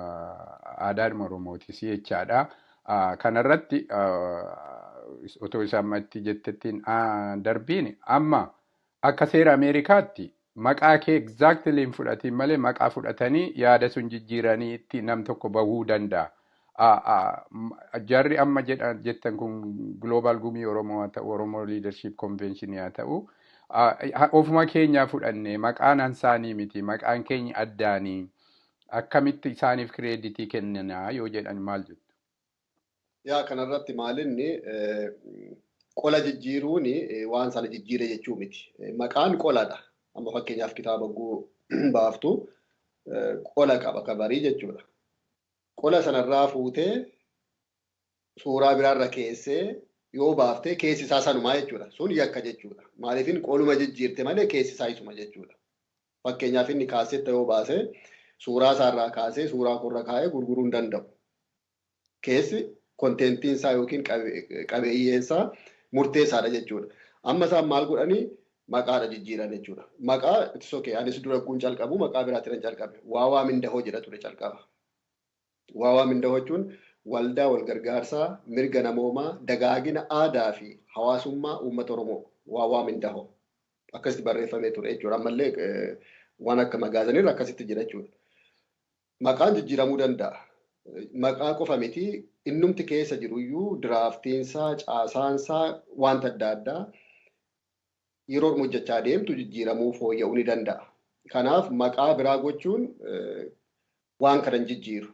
aadaadhuma Oromootis jechaadha. Kanarratti otoo isa ammatti jettettiin darbiin amma akka seera Ameerikaatti maqaa kee exactly hin fudhatiin malee maqaa fudhatanii yaada sun jijjiiranii itti nam tokko bahuu danda'a. Jarri amma jettan kun Global Gumii Oromoo haa ta'u Oromo Leadership Convention haa ta'u ofuma keenyaa fudhanne maqaan isaanii miti maqaan keenya addaanii akkamitti isaaniif kireeditii kennanaa yoo jedhan maal jettu? Yaa kanarratti maalinni qola jijjiiruun waan sana jijjiire jechuu miti. Maqaan qoladha. Amma fakkeenyaaf kitaaba guu baaftu qola qaba kabarii jechuudha. Qola sanarraa fuutee suuraa biraarra keessee yoo baaftee keessi isaa sanumaa jechuudha. Sun yakka jechuudha. Maaliifin qooluma jijjiirte malee keessi isaa isuma jechuudha. Fakkeenyaaf inni kaasetta yoo baase suuraa isaarraa kaasee suuraa korra kaa'ee gurguruu hin danda'u. Keessi konteentiin isaa yookiin qabeeyyeen isaa murteessaadha jechuudha. Amma isaan maal godhanii maqaadha jijjiiran jechuudha. Maqaa itti sokee anis dura kun calqabu maqaa biraatiin calqabe. Waawaa mindahoo jedha ture calqaba. Waawaa mindahoo jechuun waldaa wal gargaarsaa mirga namoomaa dagaagina aadaa fi hawaasummaa uummata Oromoo waawaa mindahoo akkasitti barreeffamee ture jechuudha. Ammallee waan akka magaazaniirra akkasitti jira jechuudha. Maqaan jijjiiramuu danda'a. Maqaa qofa miti innumti keessa jiruyyuu diraaftiinsaa caasaansaa wanta adda addaa yeroo hojjechaa deemtu jijjiiramuu fooyya'uu ni danda'a. Kanaaf maqaa biraa gochuun waan kana jijjiiru.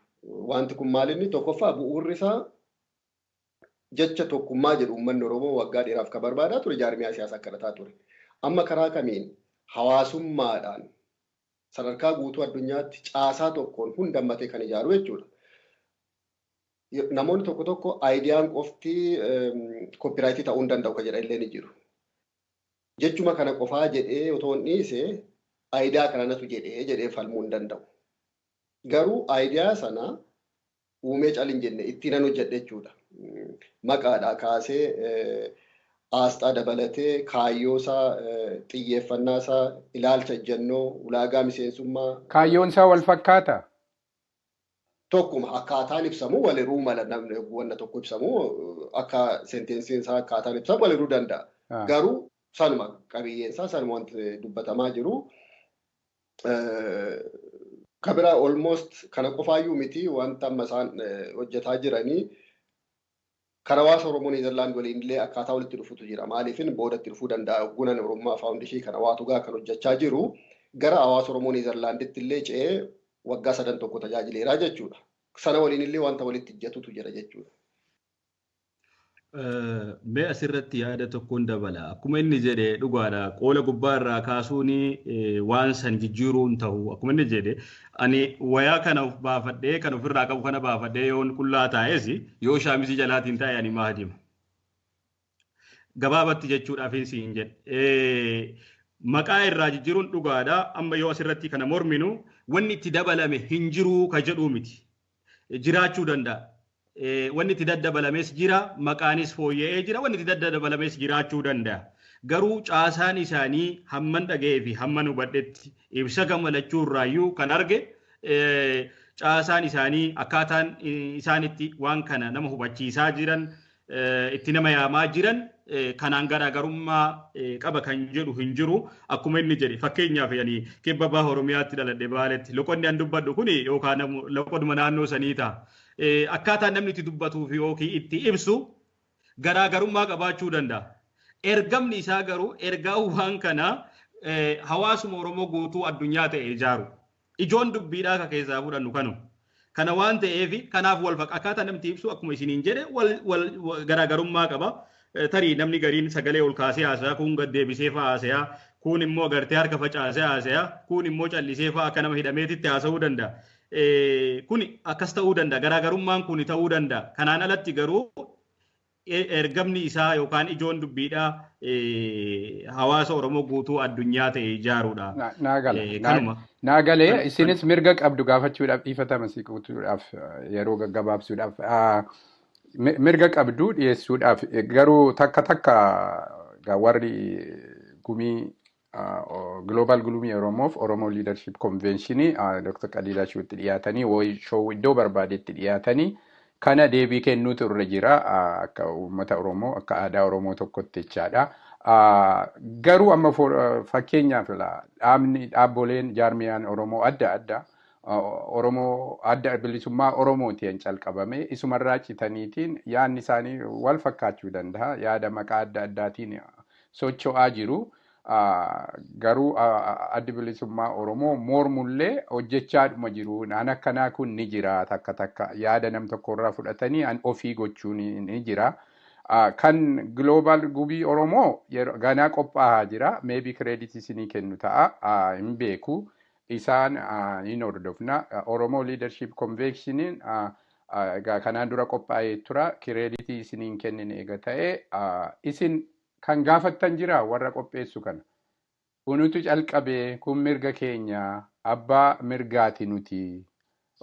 Wanti kun maalinni tokkoffaa bu'uurri isaa jecha tokkummaa jedhu uummanni Oromoo waggaa dheeraaf kan barbaadaa ture jaarmiyaa siyaasaa akkanataa ture. Amma karaa kamiin hawaasummaadhaan sadarkaa guutuu addunyaatti caasaa tokkoon hundammatee kan ijaaru jechuudha. Namoonni tokko tokko aayidiyaan qofti koopiraayitii ta'uu hin danda'u kan jedhan illee ni jiru. Jechuma kana qofaa jedhee otoo hin dhiise aayidiyaa kanatu jedhee falmuu hin danda'u. Garuu aayidiyaa sana uumee calin jenne ittiin hojjedhe jechuudha. Maqaadhaa kaasee aasxaa dabalatee kaayyoosaa xiyyeeffannaasaa ilaalcha ejjennoo ulaagaa miseensummaa. Kaayyoon isaa wal fakkaata. Tokkuma akkaataan ibsamu waliruu mala namni wanna tokko ibsamu akka senteensiin isaa akkaataan ibsamu waliruu danda'a. Garuu sanuma qabiyyeen isaa sanuma wanti dubbatamaa jiru. Kabira almost kana qofaayyuu miti wanta amma isaan hojjetaa jiranii kan hawaasa Oromoo Neezerlaand waliin illee akkaataa walitti dhufutu jira. Maaliifin boodatti dhufuu danda'a gunan Oromummaa faawundishii kana waatugaa kan hojjechaa jiru gara hawaasa Oromoo Neezerlaanditti illee ce'ee waggaa 3 tokko tajaajileeraa jechuudha. Sana waliin illee wanta walitti hojjetutu jira jechuudha. Mee asirratti yaada tokkoon dabala. Akkuma inni jedhe dhugaadha. Qoola gubbaa irraa kaasuun waan san jijjiiruu hin ta'u. Akkuma inni jedhe ani wayaa kana of baafadhee kan ofirraa qabu kana baafadhee yoon qullaa taa'es yoo shaamisii jalaatiin taa'e ani Maahaddi. Gabaabatti jechuudhaaf hin jedhe. Maqaa irraa jijjiiruun dhugaadha. Amma yoo asirratti kana morminu wanni itti dabalame hin jiru ka jedhuu miti. Jiraachuu danda'a. Wanni itti daddabalames jira, maqaanis fooyya'ee jira, wanni itti daddabalames jiraachuu danda'a. Garuu caasaan isaanii hamman dhaga'ee fi hamman hubadhetti ibsa gammalachuu irraayyuu kan arge caasaan isaanii akkaataan isaanitti waan kana nama hubachiisaa jiran itti nama yaamaa jiran kanaan garaagarummaa qaba kan jedhu hin jiru. Akkuma inni jedhe fakkeenyaaf kibba baha Oromiyaatti dhaladhe Baaleetti loqonni an dubbadhu kun yookaan loqoduma naannoo sanii ta'a. Akkaataan namni itti dubbatuu fi yookiin itti ibsu garaagarummaa qabaachuu danda'a. Ergamni isaa garuu ergaa waan kana hawaasuma Oromoo guutuu addunyaa ta'e ijaaru. Ijoon dubbiidhaa ka keessaa fudhannu kanu. Kana waan ta'eef kanaaf wal akkaataa namni ibsu akkuma isiniin jedhe wal garaagarummaa qaba. Tarii namni gariin sagalee ol kaasee haasa'a kun gad deebisee fa'aa haasa'a kun immoo agartee harka facaasee haasa'a kun immoo callisee fa'aa akka nama hidhameetitti haasa'uu danda'a. Kun akkas ta'uu danda'a. Garaagarummaan kun ta'uu danda'a. Kanaan alatti garuu ergamni isaa yookaan ijoon dubbiidhaa hawaasa Oromoo guutuu addunyaa ta'e ijaaruudha. Naagalee isinis mirga qabdu gaafachuudhaaf dhiifatama siquutuudhaaf yeroo gaggabaabsuudhaaf mirga qabdu dhiyeessuudhaaf garuu takka warri gumii Global Gumii Oromoof Oromo Leadership Convention Dr. Qadiida Shuutti dhiyaatanii showuu iddoo barbaadetti dhiyaatanii kana deebii kennuutu irra jira akka uummata Oromoo akka aadaa Oromoo tokkotti jechaadha. Garuu amma fakkeenyaaf dhaabboleen jaarmiyaan Oromoo adda adda Oromoo adda bilisummaa Oromootiin calqabame isumarraa citaniitiin yaadni isaanii wal fakkaachuu danda'a. Yaada maqaa adda addaatiin socho'aa jiru. Garuu adda bilisummaa Oromoo mormullee hojjechaadhuma jiru. Naan akkanaa kun ni jira takka yaada nam tokkorraa fudhatanii ofii gochuun ni jira. Kan Global Gumii Oromoo ganaa qophaa'aa jira. Maybe credit isinii kennu ta'a hin beeku. Isaan hin hordofna. Oromo Leadership Convention egaa kanaan dura qophaa'ee tura kireeditii isiniin kennine eega ta'e isin kan gaafattan jira warra qopheessu kana. Kunutu calqabee kun mirga keenya abbaa mirgaati nuti.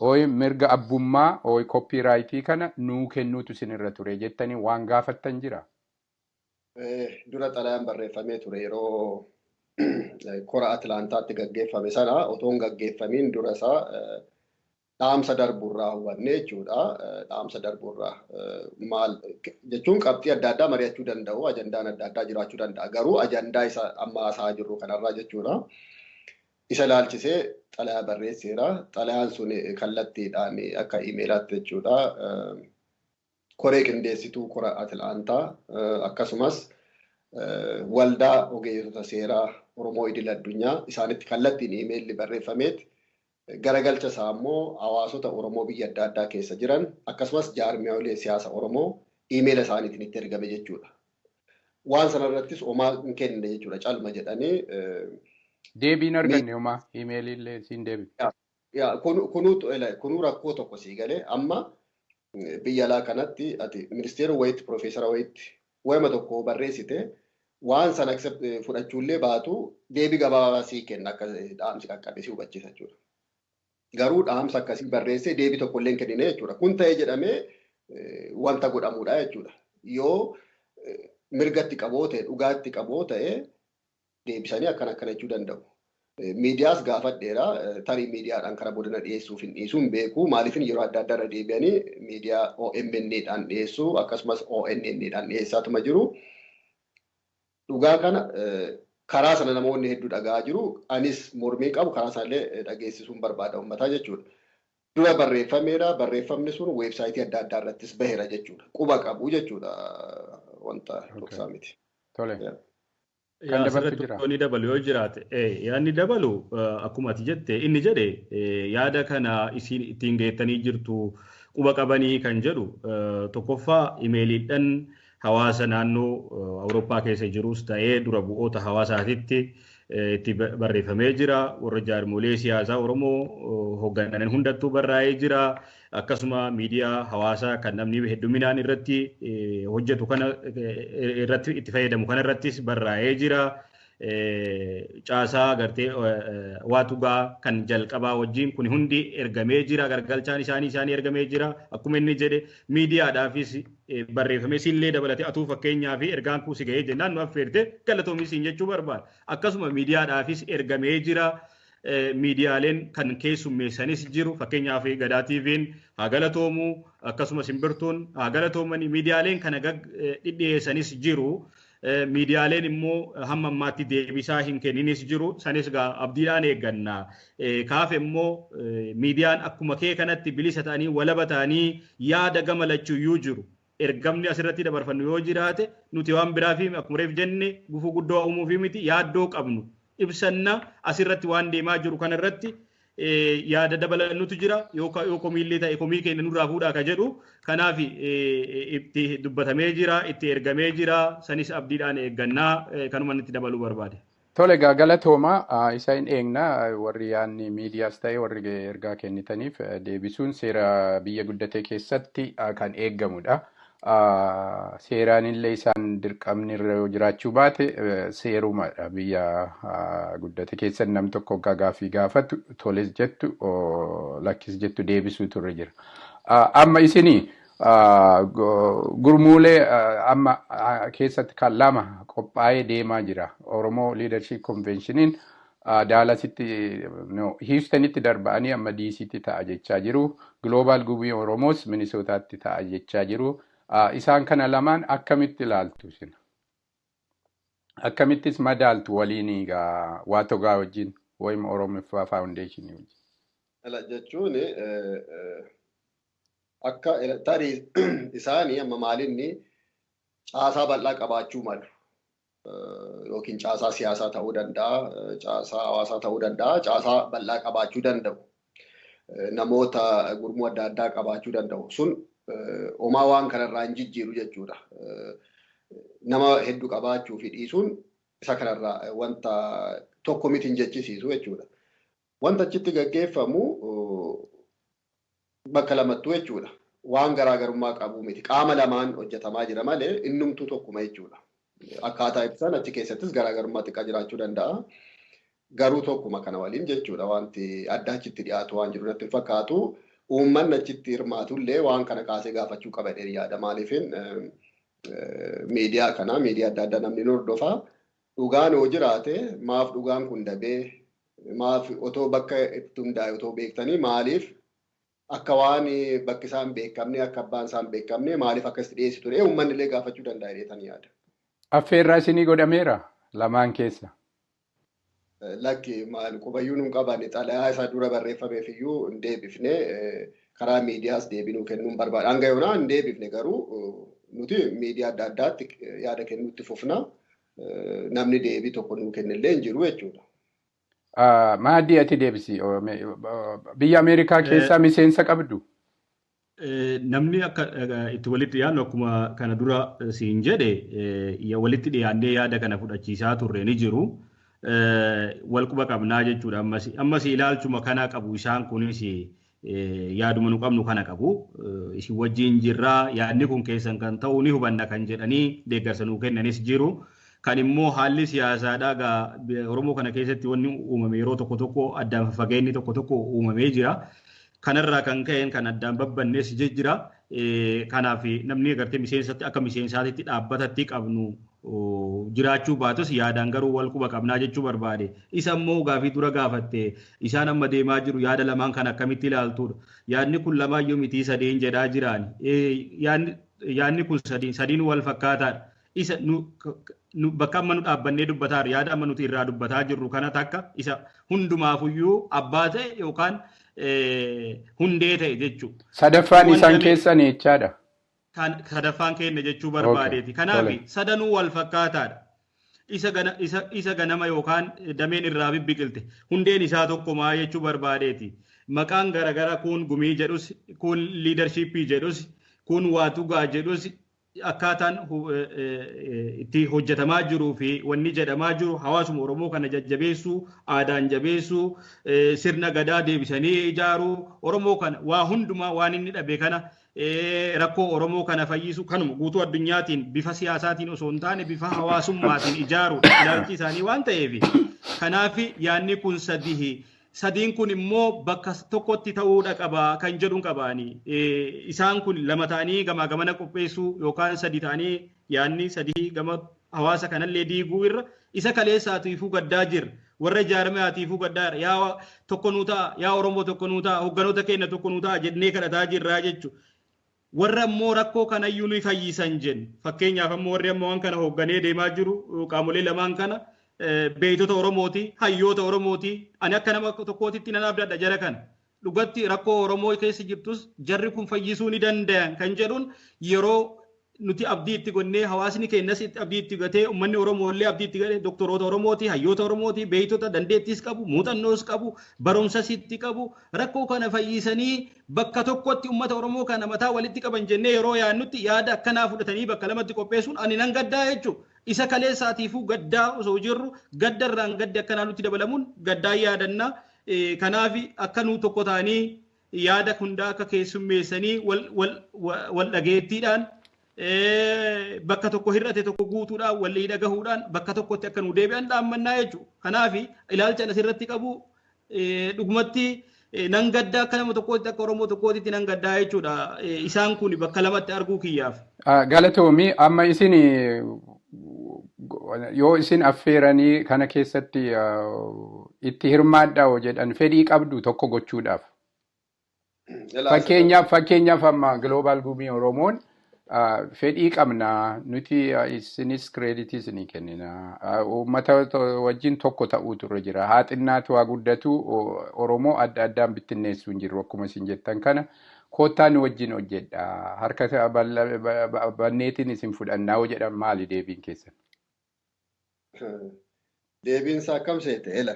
Ooyi mirga abbummaa ooyi koppiraayitii kana nuu kennuutu isinirra ture jettanii waan gaafattan jira. Dura xalayaan barreeffamee ture yeroo kora Atlaantaatti gaggeeffame sana otoo hin gaggeeffamiin dura isaa dhaamsa darburraa hubannee jechuudha. Dhaamsa darburraa maal jechuun qabxii adda addaa mari'achuu danda'u, ajandaan adda addaa jiraachuu danda'a. Garuu ajandaa isa amma haasa'aa jirru kanarraa jechuudha. Isa ilaalchisee xalayaa barreesseera. Xalayaan sun kallattiidhaan akka iimeelaatti jechuudha. Koree qindeessituu kora Atlaantaa akkasumas waldaa ogeessota seeraa Oromoo idil addunyaa isaanitti kallattiin iimeelli barreeffameeti. Garagalcha isaa immoo hawaasota Oromoo biyya adda addaa keessa jiran akkasumas jaarmiyaalee siyaasa Oromoo iimeela isaaniitiin itti ergame jechuudha. Waan sanarrattis homaa hin kenne jechuudha. Calma jedhanii. Deebiin arganne homaa iimeelillee siin deebi. Kunuu rakkoo tokko sii galee amma biyya alaa kanatti ati ministeera wayitti Profeesara wayitti wayima tokko barreessite waan sana fudhachuullee baatu deebii gabaabaa sii kenna akka dhaamsi qaqqabe si hubachiisa jechuudha. Garuu dhaamsa akkasii barreessee deebii tokkollee hin kennine jechuudha. Kun ta'ee jedhamee wanta godhamudha jechuudha. Yoo mirgatti qaboo ta'e dhugaatti qaboo ta'e deebisanii akkana jechuu danda'u. Miidiyaas gaafadheera tarii miidiyaadhaan karaa boodana dhiyeessuuf hin dhiisuun beeku maaliifin yeroo adda addaa irra deebi'anii miidiyaa OMN'dhaan dhiyeessuu akkasumas ONN'dhaan dhiyeessaatuma jiru. Dhugaa kana karaa sana namoonni hedduu dhagaa jiru. Anis mormii qabu karaa sanallee dhageessisuun barbaada uummataa jechuudha. Dura barreeffameera. Barreeffamni sun weebsaayitii adda addaa irrattis baheera jechuudha. Quba qabu jechuudha wanta dhoksaa miti. Tole. Kan dabaluu dabalu yoo jiraate yaadni dabalu akkuma ati jette inni jedhe yaada kana isin ittiin geettanii jirtu quba qabanii kan jedhu tokkoffaa imeeliidhaan hawaasa naannoo Awurooppaa keessa jirus ta'ee dura bu'oota hawaasaatitti itti barreeffamee jira. Warra jaarmolee siyaasaa Oromoo hoogganan hundattuu barraa'ee jira. Akkasuma miidiyaa hawaasaa kan namni hedduminaan irratti hojjetu kana irratti itti fayyadamu kana irrattis barraa'ee jira. Caasaa gartee waatugaa kan jalqabaa wajjin kun hundi ergamee jira. Gargalchaan isaanii ergamee jira. Akkuma inni jedhe miidiyaadhaafis barreeffamee sillee dabalatee atuu fakkeenyaa fi ergaan kuusi ga'ee jennaan nu affeerte galatoomiisiin jechuu barbaada. Akkasuma miidiyaadhaafis ergamee jira. Miidiyaaleen kan keessummeessanis jiru fakkeenyaaf Gadaa TV'n haa galatoomu akkasumas Simbirtuun haa galatoomani miidiyaaleen kana dhidhiyeessanis jiru. Miidiyaaleen immoo hamma ammaatti deebisaa hin kenninis jiru. Sanis abdiidhaan eegganna. Kaaf immoo miidiyaan akkuma kee kanatti bilisa ta'anii walaba ta'anii yaada gama lachuuyyuu jiru. Ergamni asirratti dabarfannu yoo jiraate nuti waan biraa fi akkuma reef jenne gufuu guddoo uumuu fi miti yaaddoo qabnu. Ibsanna asirratti waan deemaa jiru kanarratti yaada dabalannutu jira yoo komiillee ta'e komii keenya nurraa fuudhaa ka jedhu kanaaf itti dubbatamee jira itti ergamee jira sanis abdiidhaan eeggannaa kanuma itti dabaluu barbaade. Tole galatoomaa isa hin eegna warri yaanni miidiyaas ta'e warri ergaa kennitaniif deebisuun seera biyya guddatee keessatti kan eeggamudha. Seeraanillee isaan dirqamni irra jiraachuu baate seerumadha biyya guddate keessa nam tokko gaaffii gaafatu toles jettu lakkis jettu deebisuu turre jira. Amma isinii gurmuulee amma keessatti kan lama qophaa'ee deemaa jira. Oromoo Leadership Conventionin Daalasitti Houstonitti darba'anii amma DC'tti ta'a jechaa jiru. Global Gubii Oromoos Minisootaatti ta'a jechaa jiru. Isaan kana lamaan akkamitti ilaaltu isin? Akkamittis madaaltu waliin waatogaa wajjin wayim Oromiffaa Foundationii wajjin? Jechuun akka tarii isaanii amma maalinni caasaa bal'aa qabaachuu malu. Yookiin caasaa siyaasaa ta'uu danda'a, caasaa hawaasaa ta'uu danda'a, caasaa bal'aa qabaachuu danda'u. Namoota gurmuu adda addaa qabaachuu danda'u. Sun homaa waan kanarraa hin jijjiiru jechuudha. Nama hedduu qabaachuu fi dhiisuun isa kanarraa wanta tokko miti hin jechisiisu jechuudha. Wanta achitti gaggeeffamu bakka lamattuu jechuudha. waan garaagarummaa qabu miti. Qaama lamaan hojjetamaa jira malee innumtuu tokkuma jechuudha. Akkaataa ibsan achi keessattis garaagarummaa xiqqaa jiraachuu danda'a. Garuu tokkuma kana waliin jechuudha. Wanti adda achitti dhiyaatu waan jiru natti fakkaatu. Uummanni achitti hirmaatullee waan kana kaasee gaafachuu qaba jedhee yaada. Maaliifin miidiyaa kana miidiyaa adda addaa namni hordofaa dhugaan yoo jiraate maaf dhugaan kun dabee maaf otoo bakka itti hundaa'e otoo beektanii maaliif akka waan bakki isaan beekamne akka abbaan isaan beekamne maaliif akkasitti dhiyeessitu jedhee uummanni illee gaafachuu danda'a jedheetanii yaada. Affeerraa isinii godhameera lamaan keessa. Lakki maal qubayyuu nun qaban xalayaa isaa dura barreeffameef iyyuu hin deebifne karaa miidiyaas deebinuu kennuun barbaada. Hanga yoonaa hin deebifne garuu nuti miidiyaa adda addaatti yaada kennuutti fufna. Namni deebii tokko nuu kennillee hin jiru jechuudha. Maaddii ati deebisi. Biyya Ameerikaa keessaa miseensa qabdu? Namni akka itti walitti dhiyaannu akkuma kana dura siin jedhe walitti dhiyaannee yaada kana fudhachiisaa turre ni jiru. Wal quba qabnaa jechuudha. Ammas ilaalchuma kana qabu isaan kunis yaaduma nu qabnu kana qabu. Isin wajjin jirraa yaadni kun keessan kan ta'u ni hubanna kan jedhanii deeggarsa nuu kennanis jiru. Kan immoo haalli siyaasaadhaa Oromoo kana keessatti wanni uumame yeroo tokko tokko addaan fageenyi tokko tokko uumamee jira. Kanarraa kan ka'een kan addaan babbannees jira. Kanaaf namni agartee miseensatti akka miseensaatti dhaabbatatti qabnu jiraachuu baatus yaadaan garuu wal quba qabnaa jechuu barbaade. Isa immoo gaafii dura gaafatte isaan amma deemaa jiru yaada lamaan kan akkamitti ilaaltudha. Yaadni kun lamaayyuu miti sadeen jedhaa jiraan. Yaadni kun sadiin wal fakkaataadha. Isa bakka amma nu dhaabbannee dubbataa yaada amma nuti irraa dubbataa jirru kana takka isa hundumaafuyyuu abbaa ta'e yookaan hundee ta'e jechuudha. Sadaffaan isaan keessan jechaadha. Sadaffaan keenya jechuu barbaadeeti. Kanaaf sadanuu wal fakkaataadha. Isa ganama yookaan dameen irraa bibbiqilte hundeen isaa tokkumaa jechuu barbaadeeti. Maqaan garaagaraa kun gumii jedhus kun liidarshiippii jedhus kun waatugaa jedhus akkaataan itti hojjetamaa jiruu fi wanni jedhamaa jiru hawaasuma Oromoo kana jajjabeessuu, aadaan jabeessuu, sirna gadaa deebisanii ijaaruu, Oromoo kana waa hundumaa waan inni dhabe kana rakkoo Oromoo kana fayyisu kanuma guutuu addunyaatiin bifa siyaasaatiin osoo hin taane bifa hawaasummaatiin ijaaruudha ilaalchi isaanii waan ta'eef. Kanaaf yaadni kun sadiin kun immoo bakka tokkotti ta'uudha qaba kan jedhuun qabaanii. Isaan kun lama ta'anii gamaa gamana qopheessuu yookaan sadi ta'anii yaadni sadii gama hawaasa kanallee diiguu irra isa kaleessaatiifuu gaddaa jirra. Warra ijaaramaatiifuu gaddaa jirra. Yaa tokko nuu ta'a, yaa Oromoo tokko nuu ta'a, hogganoota keenya tokko nuu ta'a jennee kadhataa jirraa jechuudha. Warra immoo rakkoo kanayyuu nu fayyisan jennu. Fakkeenyaaf ammoo warri ammoo waan kana hoogganee deemaa jiru qaamolee lamaan kana. Beeytota Oromooti, hayyoota Oromooti, ani akka nama tokkootitti nan abdadha jara kana. Dhugatti rakkoo Oromoo keessa jirtus jarri kun fayyisuu ni danda'an kan jedhuun yeroo nuti abdii itti gonnee hawaasni keenyas abdii itti gatee uummanni Oromoollee abdii itti gatee doktoroota Oromooti, hayyoota Oromooti, beeytota dandeettiis qabu, muuxannoos qabu, barumsas itti qabu, rakkoo kana fayyisanii bakka tokkotti uummata Oromoo kana mataa walitti qaban jennee yeroo yaadnutti yaada akkanaa fudhatanii bakka lamatti qopheessuun ani nan gaddaa jechuudha. Isa kaleessaatiifuu gaddaa osoo jirru gaddarraan gaddi akkanaa nutti dabalamuun gaddaa yaadannaa. Kanaaf akka nu tokko ta'anii yaada hundaa akka keessummeessanii wal dhageettiidhaan bakka tokko hir'ate tokko guutuudhaan walii dhagahuudhaan bakka tokkotti akka nu deebi'an dhaammannaa jechuudha. Kanaaf ilaalcha asirratti qabu dhugumatti nan gaddaa akka nama tokkootti akka Oromoo tokkootti nan gaddaa jechuudha. Isaan kun bakka lamatti arguu kiyyaaf. Galatoomii amma isin yoo isin affeeranii kana keessatti itti hirmaadhaa jedhan fedhii qabdu tokko gochuudhaaf. Fakkeenyaaf amma Global Gumii Oromoon fedhii qabna nuti isinis kireeditii isinii kennina. Uummata wajjin tokko ta'uu turre jira. Haa xinnaatu haa guddatu Oromoo adda addaan bittinneessuu hin jiru akkuma isin jettan kana. Koottaan wajjin hojjedha. Harka banneetiin isin fudhannaa jedhan maali deebiin keessan? Deebiin isaa akkam seete ela.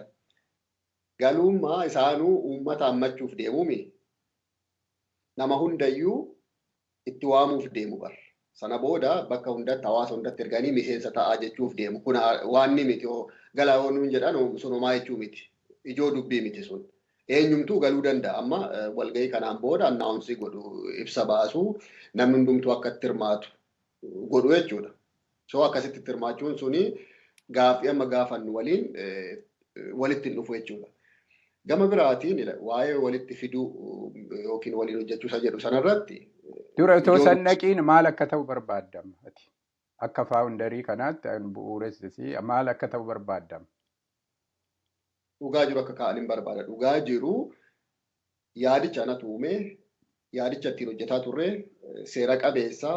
Galummaa isaanuu uummata hammachuuf deemumi. Nama hundayyuu itti waamuuf deemu bar. Sana booda bakka hundatti hawaasa hundatti erganii miseensa ta'aa jechuuf deemu. Kun waan ni miti galaa'oon jedhan sunumaa jechuu miti. Ijoo dubbii miti sun. eenyumtuu galuu danda'a. Amma walgahii kanaan booda annaawunsii godhu ibsa baasu namni hundumtuu akka itti hirmaatu godhu jechuudha. So akkasitti itti hirmaachuun suni gaaffii amma gaafannu waliin walitti hin dhufu jechuudha. Gama biraatiin waa'ee walitti fiduu yookiin waliin hojjechuu isa jedhu sanarratti. Dura otoo san dhaqiin maal akka ta'u barbaaddama? Akka faawundarii kanaatti bu'uureessisi maal akka ta'u barbaaddama? Dhugaa jiru akka kaa'aniin barbaada. Dhugaa jiru yaadicha anatu uume, yaadicha ittiin hojjetaa turre, seera qabeessa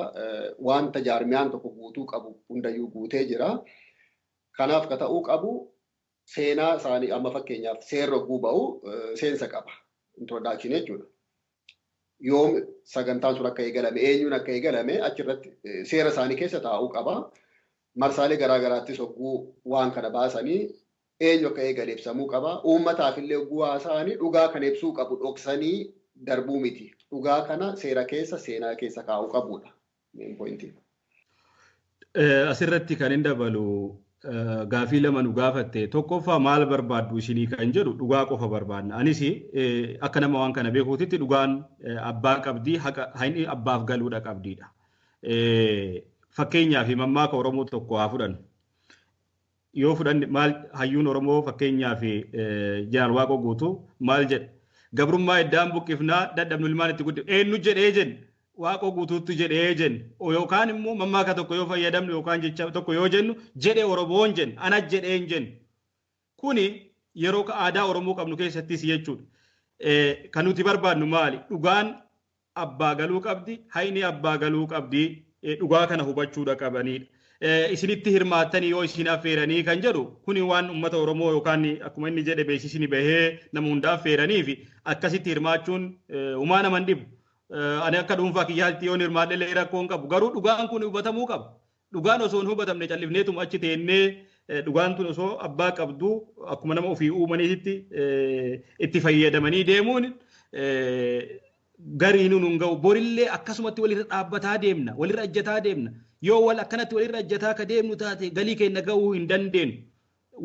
wanta jaarmiyaan tokko guutuu qabu hundayyuu guutee jira. Kanaaf ka ta'uu qabu seenaa isaanii amma fakkeenyaaf seerri hogguu ba'u seensa qaba. Introdakshin jechuudha. Yoom sagantaan sun akka eegalame, eenyuun akka eegalame achirratti seera isaanii keessa taa'uu qaba. Marsaalee garaagaraattis hogguu waan kana baasanii eenyu akka eegale ibsamuu qaba. Uummataaf illee hogguu haasa'anii dhugaa kana ibsuu qabu. Dhoksanii darbuu miti. Dhugaa kana seera keessa seenaa keessa kaa'uu qabudha. Asirratti kan hin dabalu gaafii lama nu gaafatte tokkoffaa maal barbaaddu isinii kan jedhu dhugaa qofa barbaadna. Anis akka nama waan kana beekuutitti dhugaan abbaa qabdii haqa abbaaf galuudha qabdiidha. Fakkeenyaaf mammaaka Oromoo tokko haa fudhannu. Yoo fudhanne maal hayyuun Oromoo fakkeenyaaf Jaal Waaqoo guutuu maal jedha? Gabrummaa iddaan buqqifnaa dadhabnu ilmaan itti guddifna. Eenyu jedhee jenna? Waaqoo guutuutti jedhee jenna. Yookaan immoo mammaaka tokko yoo fayyadamnu yookaan jecha tokko yoo jennu jedhee Oromoon jenna. Ana jedheen jenna. Kuni yeroo aadaa Oromoo qabnu keessattis jechuudha. Kan nuti barbaadnu maali? Dhugaan abbaa galuu qabdi, hayni abbaa galuu qabdi, dhugaa kana hubachuudha qabanidha. Isinitti hirmaattanii yoo isin affeeranii kan jedhu kuni waan uummata Oromoo yookaan akkuma inni jedhe beeksisni bahee nama hunda affeeranii fi akkasitti hirmaachuun uumaa nama hin dhibu. Ani akka dhuunfaa kiyyaatti yoo hirmaadhee rakkoo hin qabu. Garuu dhugaan kun hubatamuu qaba. Dhugaan osoo hin hubatamne callifneetuma achi teennee dhugaan tun osoo abbaa qabdu akkuma nama ofii uumaniitti itti fayyadamanii deemuun gariin nun ga'u. Borillee akkasumatti walirra dhaabbataa deemna, walirra ejjataa deemna. Yoo wal akkanatti walirra ejjataa ka deemnu taate galii keenya ga'uu hin dandeenyu.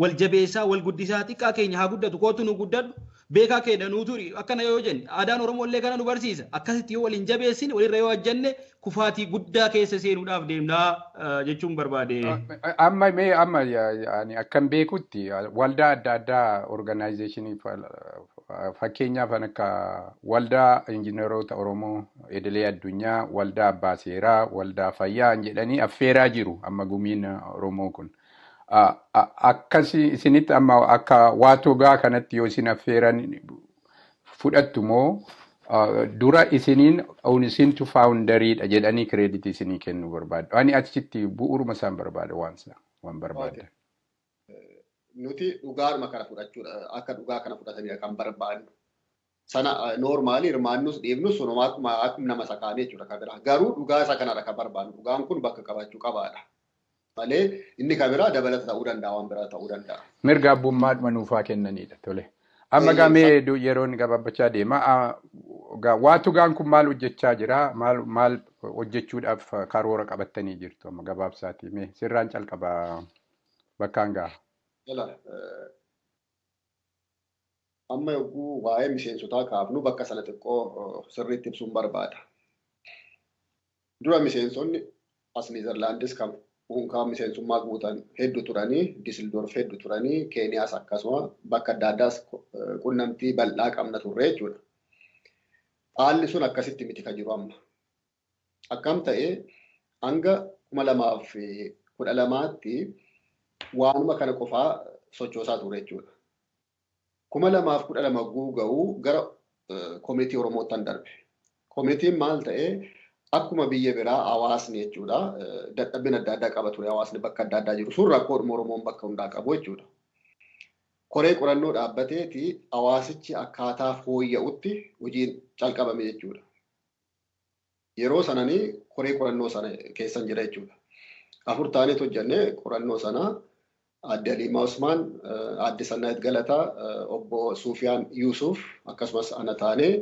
Wal jabeessaa, wal guddisaa xiqqaa keenya haa guddatu, kootu nu guddadhu. Beekaa keenya nuu turi akkana yoo jenne aadaan Oromoo illee kana nu barsiisa. Akkasitti yoo waliin jabeessine walirra yoo ajjanne kufaatii guddaa keessa seenuudhaaf deemnaa jechuun barbaade. Amma akkan beekutti waldaa adda addaa organizationii fakkeenyaaf akka waldaa injiinaroota Oromoo idilee addunyaa, waldaa abbaa seeraa, waldaa fayyaa jedhanii affeeraa jiru amma gumiin Oromoo kun. Akkasi isinitti amma akka WTUOGA kanatti yoo isin affeeran fudhattu moo dura isiniin isintu faawundariidha jedhanii kireeditii isinii kennuu barbaadu. Ani achitti bu'uuruma isaan barbaada waan barbaada. Nuti dhugaadhuma kana fudhachuudha. Akka dhugaa kana fudhatanii kan barbaadnu. Sana noormaali hirmaannus dhiibnus sunumaa akkuma nama sakaanii jechuudha kan biraa. Garuu dhugaa isa kanadha kan barbaadnu. Dhugaan kun bakka qabachuu qabaadha. Malee inni kan biraa dabalata ta'uu danda'a, waan biraa ta'uu danda'a. Mirga abbummaadhuma nuufaa kennanidha tole. Amma gamee yeroon gabaabachaa deema. WTUOGAan kun maal hojjechaa jira? Maal hojjechuudhaaf karoora qabattanii jirtu? Amma gabaabsaatii mee sirraan calqabaa Bakkaanga'aa. Amma yogguu waa'ee miseensotaa kaafnu bakka sana xiqqoo sirriitti ibsuun barbaada. Dura miseensonni as Niizerlaandis kan unkaa miseensummaa guutan hedduu turanii, Disildorf hedduu turanii, Keeniyaas akkasuma bakka adda addaas qunnamtii bal'aa qabna turre jechuudha. Haalli sun akkasitti miti kan jiru amma. Akkam ta'ee hanga 2012tti waanuma kana qofaa sochoosaa ture jechuudha. 2012 guuga'uu gara komitii Oromootaan darbe. Komitiin maal ta'ee akkuma biyya biraa hawaasni jechuudha. Dadhabbiin adda addaa qaba ture hawaasni bakka adda addaa jiru. Sun rakkoodhuma Oromoon bakka hundaa qabu jechuudha. Koree qorannoo dhaabbateeti hawaasichi akkaataa fooyya'utti hojiin calqabame jechuudha. Yeroo sananii koree qorannoo sana keessan jira jechuudha. 4 taaneet hojjannee qorannoo sana Adde Aliimaa Usmaan, Adde Sannaayit Galataa, Obbo Suufiyaan Yuusuf akkasumas ana taanee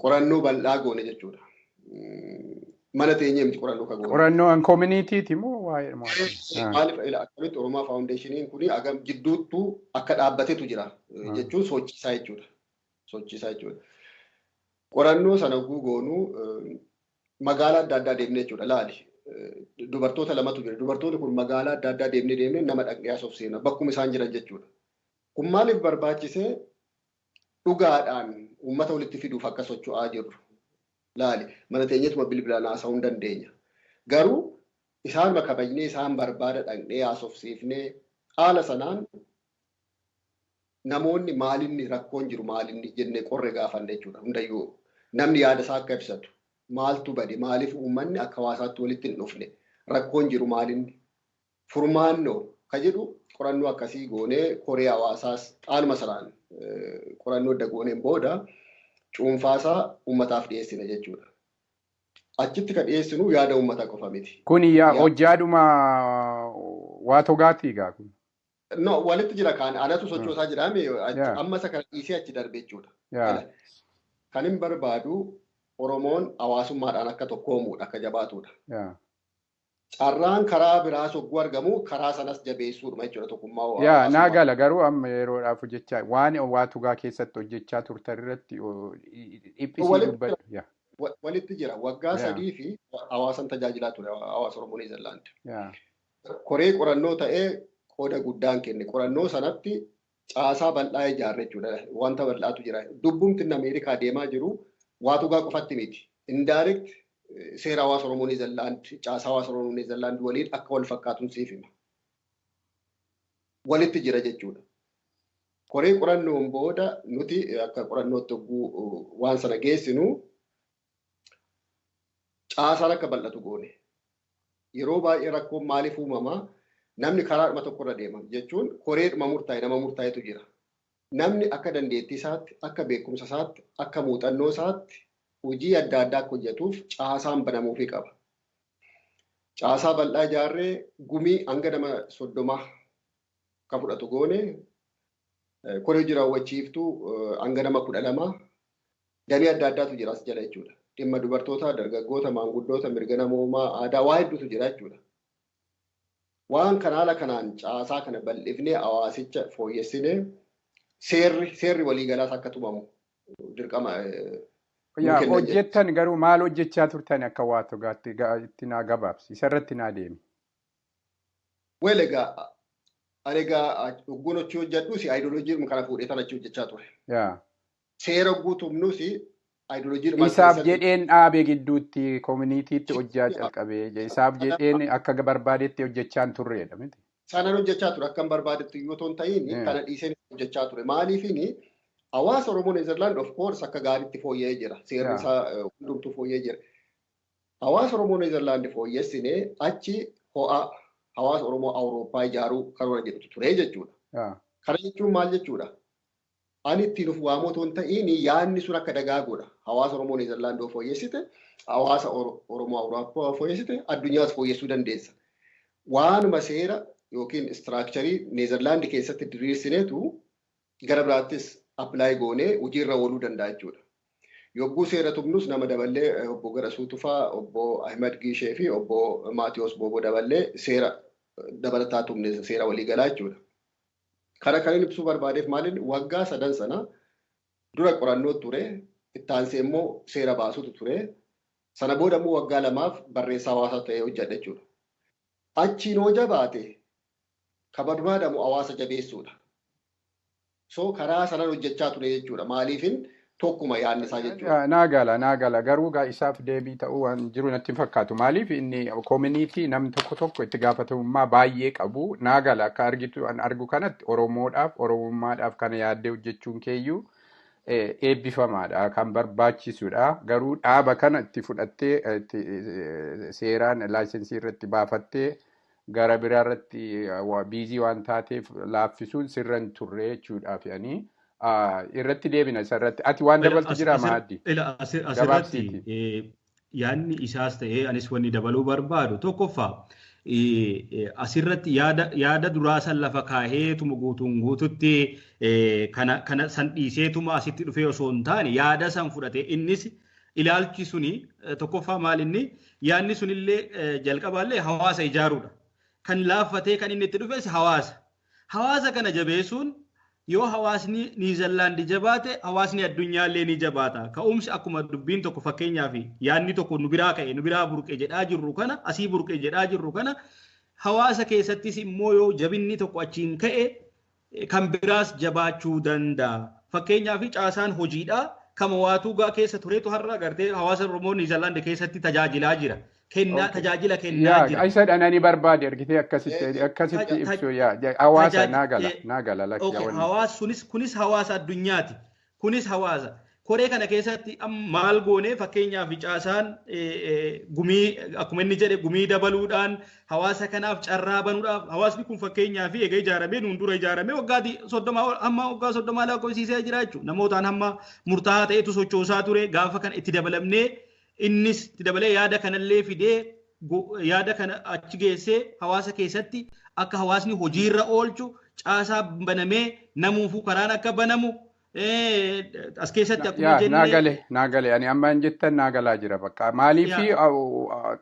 qorannoo bal'aa goone jechuudha. Mana teenyee miti qorannoo kan goone. Qorannoo an communityiti moo waa'ee maaliif akkamitti Oromaa Faawundeeshiniin kuni agam jidduuttuu akka dhaabbatetu jira jechuun sochiisaa jechuudha. sochiisaa jechuudha. Qorannoo sana goonuu magaalaa adda addaa deemnee jechuudha laali. Dubartoota lamatu jira. Dubartoonni kun magaalaa adda addaa deemnee nama dhaqnee haasofsiisna bakkuma isaan jiran jechuudha. Kun maaliif barbaachisee dhugaadhaan uummata walitti fiduuf akka socho'aa jirru laali. Mana teenyetuma bilbilaan haasa'uu hin dandeenya. Garuu isaan kabajnee isaan barbaada dhaqnee haasofsiifnee haala sanaan namoonni maalinni rakkoon jiru maalinni jennee qorre gaafanne jechuudha. Hundayyuu namni yaada isaa akka ibsatu maaltu bade maaliif uummanni akka hawaasaatti walitti hin dhufne rakkoon jiru maalinni furmaannoo ka jedhu qorannoo akkasii goonee koree hawaasaas haaluma sanaan qorannoo adda gooneen booda cuunfaasaa uummataaf dhiyeessina jechuudha. Achitti kan dhiyeessinu yaada uummataa qofa miti. Kun hojjaadhuma waa togaatii egaa kun. No, walitti jira kaan anatu sochoosaa jedhame amma isa kana dhiisee achi darbe jechuudha. Kan hin barbaadu Oromoon hawaasummaadhaan akka tokkoomuudha akka jabaatuudha. Carraan karaa biraa sogguu argamu karaa sanas jabeessuudha jechuudha tokkummaa. Naa gala garuu amma yeroodhaaf hojjechaa waan waa tugaa keessatti hojjechaa turtan irratti dhiphisii dubbadhu. Walitti jira waggaa 3 fi hawaasan tajaajilaa ture hawaasa Oromoo Neezerlaand. Koree qorannoo ta'ee qooda guddaan kenne qorannoo sanatti caasaa bal'aa ijaarre jechuudha. Wanta bal'aatu jira. Dubbumti Ameerikaa deemaa jiru waa tugaa qofatti miti. Indirect seera hawaasa Oromoo Neezerlaand caasaa hawaasa Oromoo Neezerlaand waliin akka wal fakkaatuun siif hima. Walitti jira jechuudha. Koree qorannoon booda nuti akka qorannootti waan sana geessinu caasaan akka bal'atu goone. Yeroo baay'ee rakkoon maaliif uumamaa namni karaadhuma tokkorra deema jechuun koreedhuma murtaa'e nama murtaa'etu jira. Namni akka dandeettii isaatti, akka beekumsa isaatti, akka muuxannoo isaatti hojii adda addaa akka hojjetuuf caasaan banamuufii qaba. Caasaa bal'aa ijaarree gumii hanga nama 30 kan fudhatu goone koree hojii raawwachiiftuu hanga nama 12 damee adda addaatu jira as jala jechuudha. Dhimma dubartoota, dargaggoota, maanguddoota, mirga namoomaa, aadaa waa hedduutu jira jechuudha. Waan haala kanaan caasaa kana bal'ifnee hawaasicha fooyyessinee seerri waliigalaas akka tumamu dirqama. Hojjettan garuu maal hojjechaa turtan akka waa togaatti itti naa gabaabsi isarratti naa deemi. Weel egaa ani egaa dhugguun hojii hojjedhuusi ayidooloojii kana fuudhee tan achi hojjechaa ture. Seera guutumnuusi ayidooloojii isaaf jedheen dhaabee gidduutti koominiitiitti hojjaa calqabee isaaf jedheen akka barbaadetti hojjechaan turreedha miti. Sanaan hojjechaa ture akka barbaadetti yoo ta'u ta'in kana dhiiseen hojjechaa ture maaliifini hawaasa Oromoo Neezerlaand of course akka gaariitti fooyya'ee jira seerri isaa hundumtuu fooyya'ee jira. Hawaasa Oromoo Neezerlaand fooyyessinee achi ho'a hawaasa Oromoo Awurooppaa ijaaruu karoora jedhutu ture jechuudha. Kana jechuun maal jechuudha? Ani ittiin of waamotoon ta'in yaadni sun akka dagaaguudha. Hawaasa Oromoo Neezerlaand fooyyessite, hawaasa Oromoo Awurooppaa fooyyessite, addunyaas fooyyessuu dandeessa. Waanuma seera yookiin istiraakcharii Neezerlaand keessatti diriirsineetu gara biraattis appilaayi goonee hojiirra ooluu danda'a jechuudha. Yogguu seera tumnus nama daballee obbo Garasuu Tufaa, obbo Ahmed Giishee fi obbo Maatiyoos Booboo daballee seera dabalataa tumne seera waliigalaa jechuudha. Kana kan inni ibsuu barbaadeef maaliin waggaa 3 sana dura qorannoo ture, itti aansee immoo seera baasutu ture. Sana booda immoo waggaa 2 barreessaa hawaasaa ta'ee hojjedha jechuudha. Achiin hoo jabaate kan barbaadamu hawaasa jabeessuudha. So karaa sanaan hojjechaa ture jechuudha. Maaliifin tokkuma yaadni isaa jechuudha. Naa gala garuu isaaf deebii ta'uu waan jiru natti fakkaatu. Maaliif inni koominiitii namni tokko itti gaafatamummaa baay'ee qabu. Naa gala akka argu kanatti Oromoodhaaf Oromummaadhaaf kana yaaddee hojjechuun keeyyuu eebbifamaadha kan barbaachisuudha. Garuu dhaaba kana itti fudhattee seeraan laayisensii irratti baafattee gara biraa irratti biizii waan taateef laaffisuun sirra hin turre jechuudhaaf yaani. Irratti deebina isarratti ati waan dabaltu jira Maahaddi. Asirratti yaadni isaas ta'ee anis wanni dabaluu barbaadu tokkoffaa asirratti yaada duraa san lafa kaaheetuma guutuun guututti kana san dhiiseetuma asitti dhufee osoo hin taane yaada san fudhate innis ilaalchi suni tokkoffaa maalinni yaadni sunillee jalqabaallee hawaasa ijaaruudha. Kan laaffatee kan inni itti dhufes hawaasa. Hawaasa kana jabeessuun yoo hawaasni Niizerlaandi jabaate hawaasni addunyaallee ni jabaata. Ka'umsi akkuma dubbiin tokko fakkeenyaaf yaadni tokko nu biraa ka'e nu biraa burqe jedhaa jirru kana asii burqe jedhaa jirru kana hawaasa keessattis immoo yoo jabinni tokko achiin ka'e kan biraas jabaachuu danda'a. Fakkeenyaaf caasaan hojiidhaa kama waatuugaa keessa tureetu har'a gartee hawaasa Oromoo Niizerlaandi keessatti tajaajilaa jira. Tajaajila kennaa jira. Isa dhananii barbaade argitee akkasitti ibsu hawaasa naagala lakkii. Hawaasa kunis hawaasa addunyaati. Kunis hawaasa. Koree kana keessatti maal goone fakkeenyaaf caasaan gumii akkuma inni jedhe gumii dabaluudhaan hawaasa kanaaf carraa banuudhaaf hawaasni kun fakkeenyaaf eega ijaaramee nuun dura ijaaramee waggaa 30 hamma waggaa 30 lakkoofsiisee jira jechuudha. Namootaan hamma murtaa'aa ta'etu sochoosaa ture gaafa kana itti dabalamnee innis itti dabalee yaada kanallee fidee yaada kana achi geessee hawaasa keessatti akka hawaasni hojiirra oolchu caasaa banamee namuufuu karaan akka banamu as keessatti akkuma jennee naagale ani amma hin jettan naagalaa jira bakka maaliifi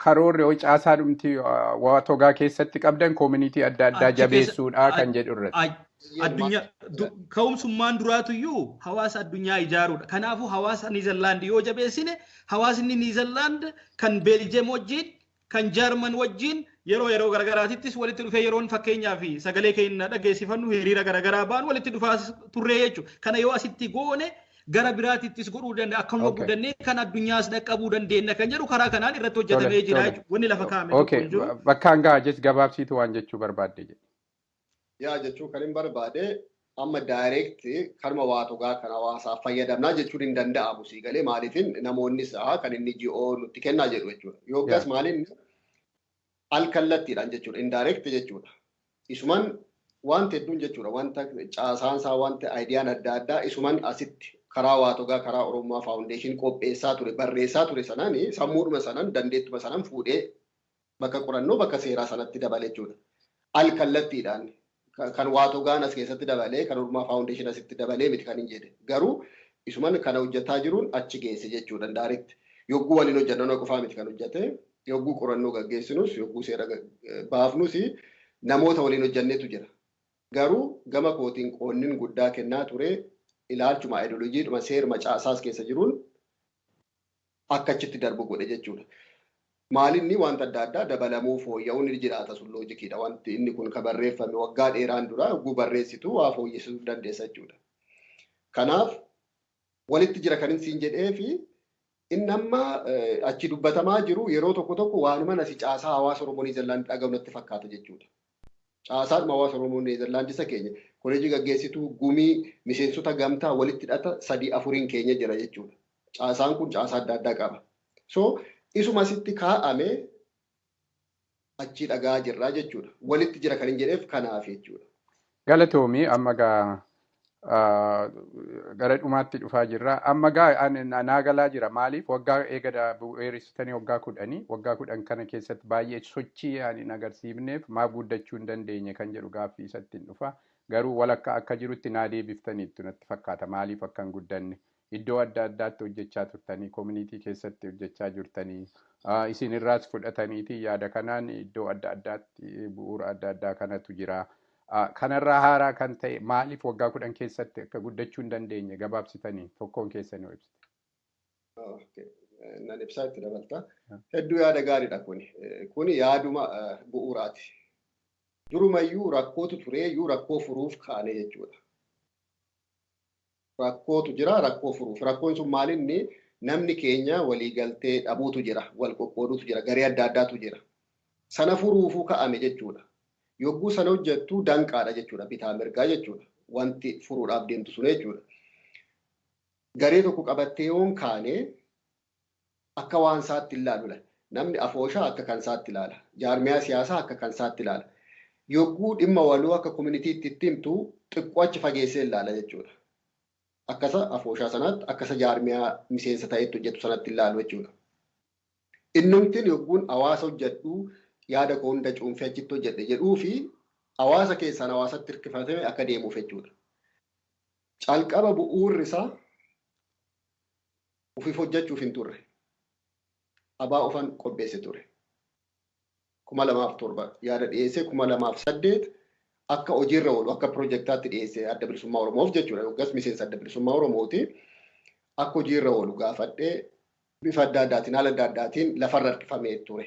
karoorri caasaa dhumti WTUOGA keessatti qabdan community adda addaa jabeessuudha kan jedhu irratti. Addunyaa ka'umsummaan duraatuyyuu hawaasa addunyaa ijaaruudha. Kanaafuu hawaasa Niizerlaandi yoo jabeessine hawaasni Niizerlaand kan Beeljeem wajjin kan Jaarman wajjin yeroo garagaraatittis walitti dhufee yeroon fakkeenyaa fi sagalee keenya dhageessifannu hiriira garagaraa baan walitti dhufaa turree jechuudha. Kana yoo asitti goone gara biraatittis godhuu danda'a akka nu godhuu dandeenye kan addunyaas dhaqqabuu dandeenya kan jedhu karaa kanaan irratti hojjetamee jira jechuudha. Wanni lafa kaa'ame tokko hin jiru. Bakkaanga'aa jechuun gabaabsiitu waan jechuu barbaadde jedhe. Yaa jechuun kan hin barbaade amma daayireekti karma WTUOGA kan hawaasaaf fayyadamnaa jechuun hin danda'amu sii galee maaliifin namoonni isaa kan inni GO nutti kennaa jedhu jechuudha. Yookaas maaliin alkallattiidhaan jechuudha. Indaayireekti jechuudha. Isuman wanta hedduun jechuudha. Wanta caasaansaa wanta aayidiyaan adda addaa isuman asitti karaa WTUOGA karaa Oromummaa faawundeeshin qopheessaa ture barreessaa ture sanaan sammuudhuma sanaan dandeettuma sanaan fuudhee bakka qorannoo bakka seeraa sanatti dabale jechuudha. Alkallattiidhaan kan WTUOGAan as keessatti dabalee kan Oromummaa faawundeeshin asitti dabalee miti kan hin jedhe. Garuu isuman kana hojjetaa jiruun achi geesse jechuudha. Indaayireekti. Yogguu waliin hojjannoo qofaa miti kan hojjete. Yogguu qorannoo gaggeessinus yogguu seera baafnus namoota waliin hojjannetu jira. Garuu gama kootiin qoonnin guddaa kennaa ture ilaalchuma ideoloojiidhuma seeruma caasaas keessa jiruun akka achitti darbu godhe jechuudha. Maalinni wanta adda addaa dabalamuu fooyya'uun ni jiraata sun loojikiidha. Wanti inni kun kan barreeffame waggaa dheeraan dura yogguu barreessitu waa fooyyessuu dandeessa jechuudha. Kanaaf walitti jira kan siin jedhee fi inni amma achi dubbatamaa jiru yeroo tokko waanuma nasi caasaa hawaasa Oromoo Niizerlaandi dhagahu natti fakkaata jechuudha. Caasaan hawaasa Oromoo Niizerlaandi isa keenya koleejii gaggeessituu gumii miseensota gamtaa walitti hidhata 3-4 keenya jira jechuudha. Caasaan kun caasaa adda addaa qaba. So isuma asitti kaa'ame achi dhagaa jirraa jechuudha. Walitti jira kan hin jedheef kanaaf jechuudha. Galatoomii amma gara dhumaatti dhufaa jirra. Amma naagalaa jira. Maaliif waggaa eegada weeristanii waggaa 10 kana keessatti baay'ee sochii hin agarsiifneef maaf guddachuu hin dandeenye kan jedhu gaaffii isatti hin dhufa. Garuu walakka akka jirutti naa deebiftaniittu natti fakkaata. Maaliif akka hin guddanne iddoo adda addaatti hojjechaa turtanii koominiitii keessatti hojjechaa jirtanii isin irraas fudhataniiti yaada kanaan iddoo adda addaatti bu'uura adda addaa kanatu jira. Kanarraa haaraa kan ta'e maaliif waggaa 10 keessatti akka guddachuu hin dandeenye gabaabsitanii tokkoon keessanii yoo ibsite. Nan ibsaa itti dabalta. Hedduu yaada gaariidha kuni. Kuni yaaduma bu'uuraati. Durumayyuu rakkootu tureeyyuu rakkoo furuuf kaane jechuudha. Rakkootu jira rakkoo furuuf. Rakkoon sun maalinni namni keenya waliigaltee dhabuutu jira. Wal qoqqooduutu jira. Garee adda addaatu jira. Sana furuufuu ka'ame jechuudha. Yogguu sana hojjettu danqaadha jechuudha. Bitaa mirgaa jechuudha. Wanti furuudhaaf deemtu sun jechuudha. Garee tokko qabattee yoon kaane akka waan isaatti ilaaludha. Namni afooshaa akka kan isaatti ilaala. Jaarmiyaa siyaasaa akka kan isaatti ilaala. Yogguu dhimma waloo akka koominiitiitti itti himtu xiqqoo achi fageessee ilaala jechuudha. Akkasa afooshaa sanaatti akkasa jaarmiyaa miseensa ta'etti hojjetu sanatti ilaalu jechuudha. Innumtiin yogguun hawaasa hojjedhu yaada koo hunda cuunfee achitti hojjedhe jedhuu fi hawaasa keessaan hawaasatti hirkifatame akka deemuuf jechuudha. Calqaba bu'uurri isaa ufiif hojjechuuf hin turre. Abaa ufan qopheesse ture. 2007 yaada dhiyeessee 2008 akka hojiirra oolu akka piroojeektaatti dhiyeessee adda bilisummaa Oromoof jechuudha yookaas miseensa adda bilisummaa Oromooti akka hojiirra oolu gaafadhee bifa adda addaatiin haala adda addaatiin lafarra harkifamee ture.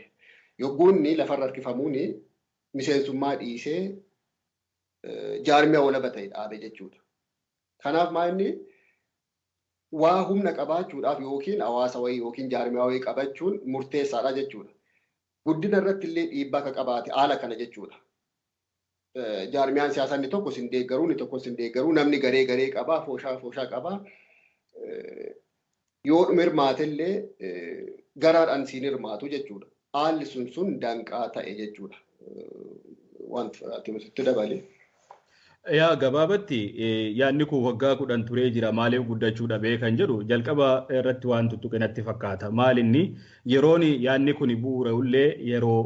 Yogguunni lafarra harkifamuuni miseensummaa dhiisee jaarmiyaa walaba ta'e dhaabe jechuudha. Kanaaf maalni waa humna qabaachuudhaaf yookiin hawaasa wayii yookiin jaarmiyaa wayii qabachuun murteessaadha jechuudha. Guddina irratti illee dhiibbaa akka qabaate haala kana jechuudha. Jaarmiyaan siyaasaa inni tokko sin deeggaruu inni tokko sin deeggaruu namni garee qabaa fooshaa qabaa. Yoo hirmaatellee garaadhaan siin hirmaatu jechuudha. Haalli sun danqaa ta'e jechuudha. Wanta ati nuti dabale. Yaa gabaabatti yaadni kun waggaa 10 turee jira maaliif guddachuu dhabee kan jedhu jalqaba irratti waan tuttuqe natti fakkaata. Maalinni yeroon yaadni kun bu'uura illee yeroo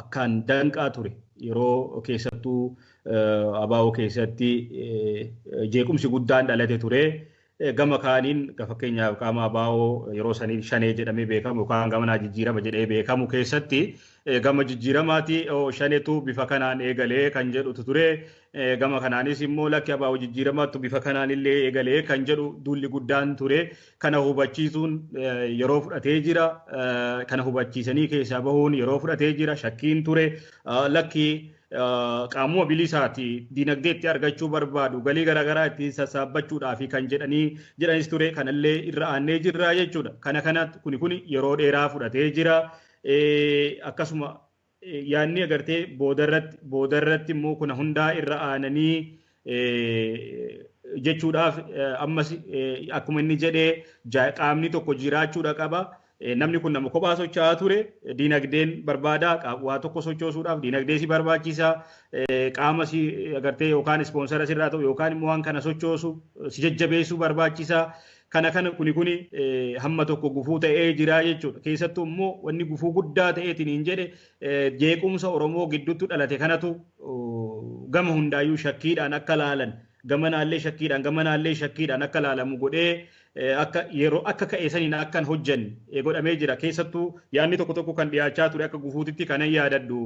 akkaan danqaa ture. Yeroo keessattuu abaa'oo keessatti jeequmsi guddaan dhalate ture. Gama kaaniin fakkeenyaaf qaama abaa'oo yeroo sanii shanee jedhamee beekamu yookaan gama jijjiirama jedhee beekamu keessatti gama jijjiiramaati shaneetu bifa kanaan eegalee kan jedhutu ture. Gama kanaanis immoo lakki abaa'oo jijjiiramaatu bifa kanaan illee eegalee kan jedhu duulli guddaan ture. Kana hubachiisuun yeroo fudhatee jira. Kana hubachiisanii keessaa bahuun yeroo fudhatee jira. Shakkiin ture. Lakki qaamuma bilisaati dinagdeetti argachuu barbaadu galii garaagaraa itti sassaabbachuudhaaf kan jedhanis ture kanallee irra aannee jirra jechuudha. Kana kuni yeroo dheeraa fudhatee jira. Akkasuma yaadni agartee boodarratti immoo kuna hundaa irra aananii jechuudhaaf ammas akkuma inni jedhee qaamni tokko jiraachuudha qaba. Namni kun nama kophaa socho'aa ture dinagdeen barbaada waa tokko sochoosuudhaaf dinagdee si barbaachisa qaama si agartee yookaan ispoonsara sirraa ta'u yookaan immoo waan kana sochoosu si jajjabeessuu barbaachisa. Kana kuni hamma tokko gufuu ta'ee jira jechuudha. Keessattuu immoo wanni gufuu guddaa ta'eetiin hin jedhe jeequmsa Oromoo gidduutti dhalate kanatu gama hundaayyuu shakkiidhaan akka laalan gamanaallee shakkiidhaan akka laalamu godhee akka ka'ee saniin akkan hojjanne godhamee jira. Keessattuu yaadni tokko kan dhiyaachaa ture akka gufuutitti kanan yaadadhu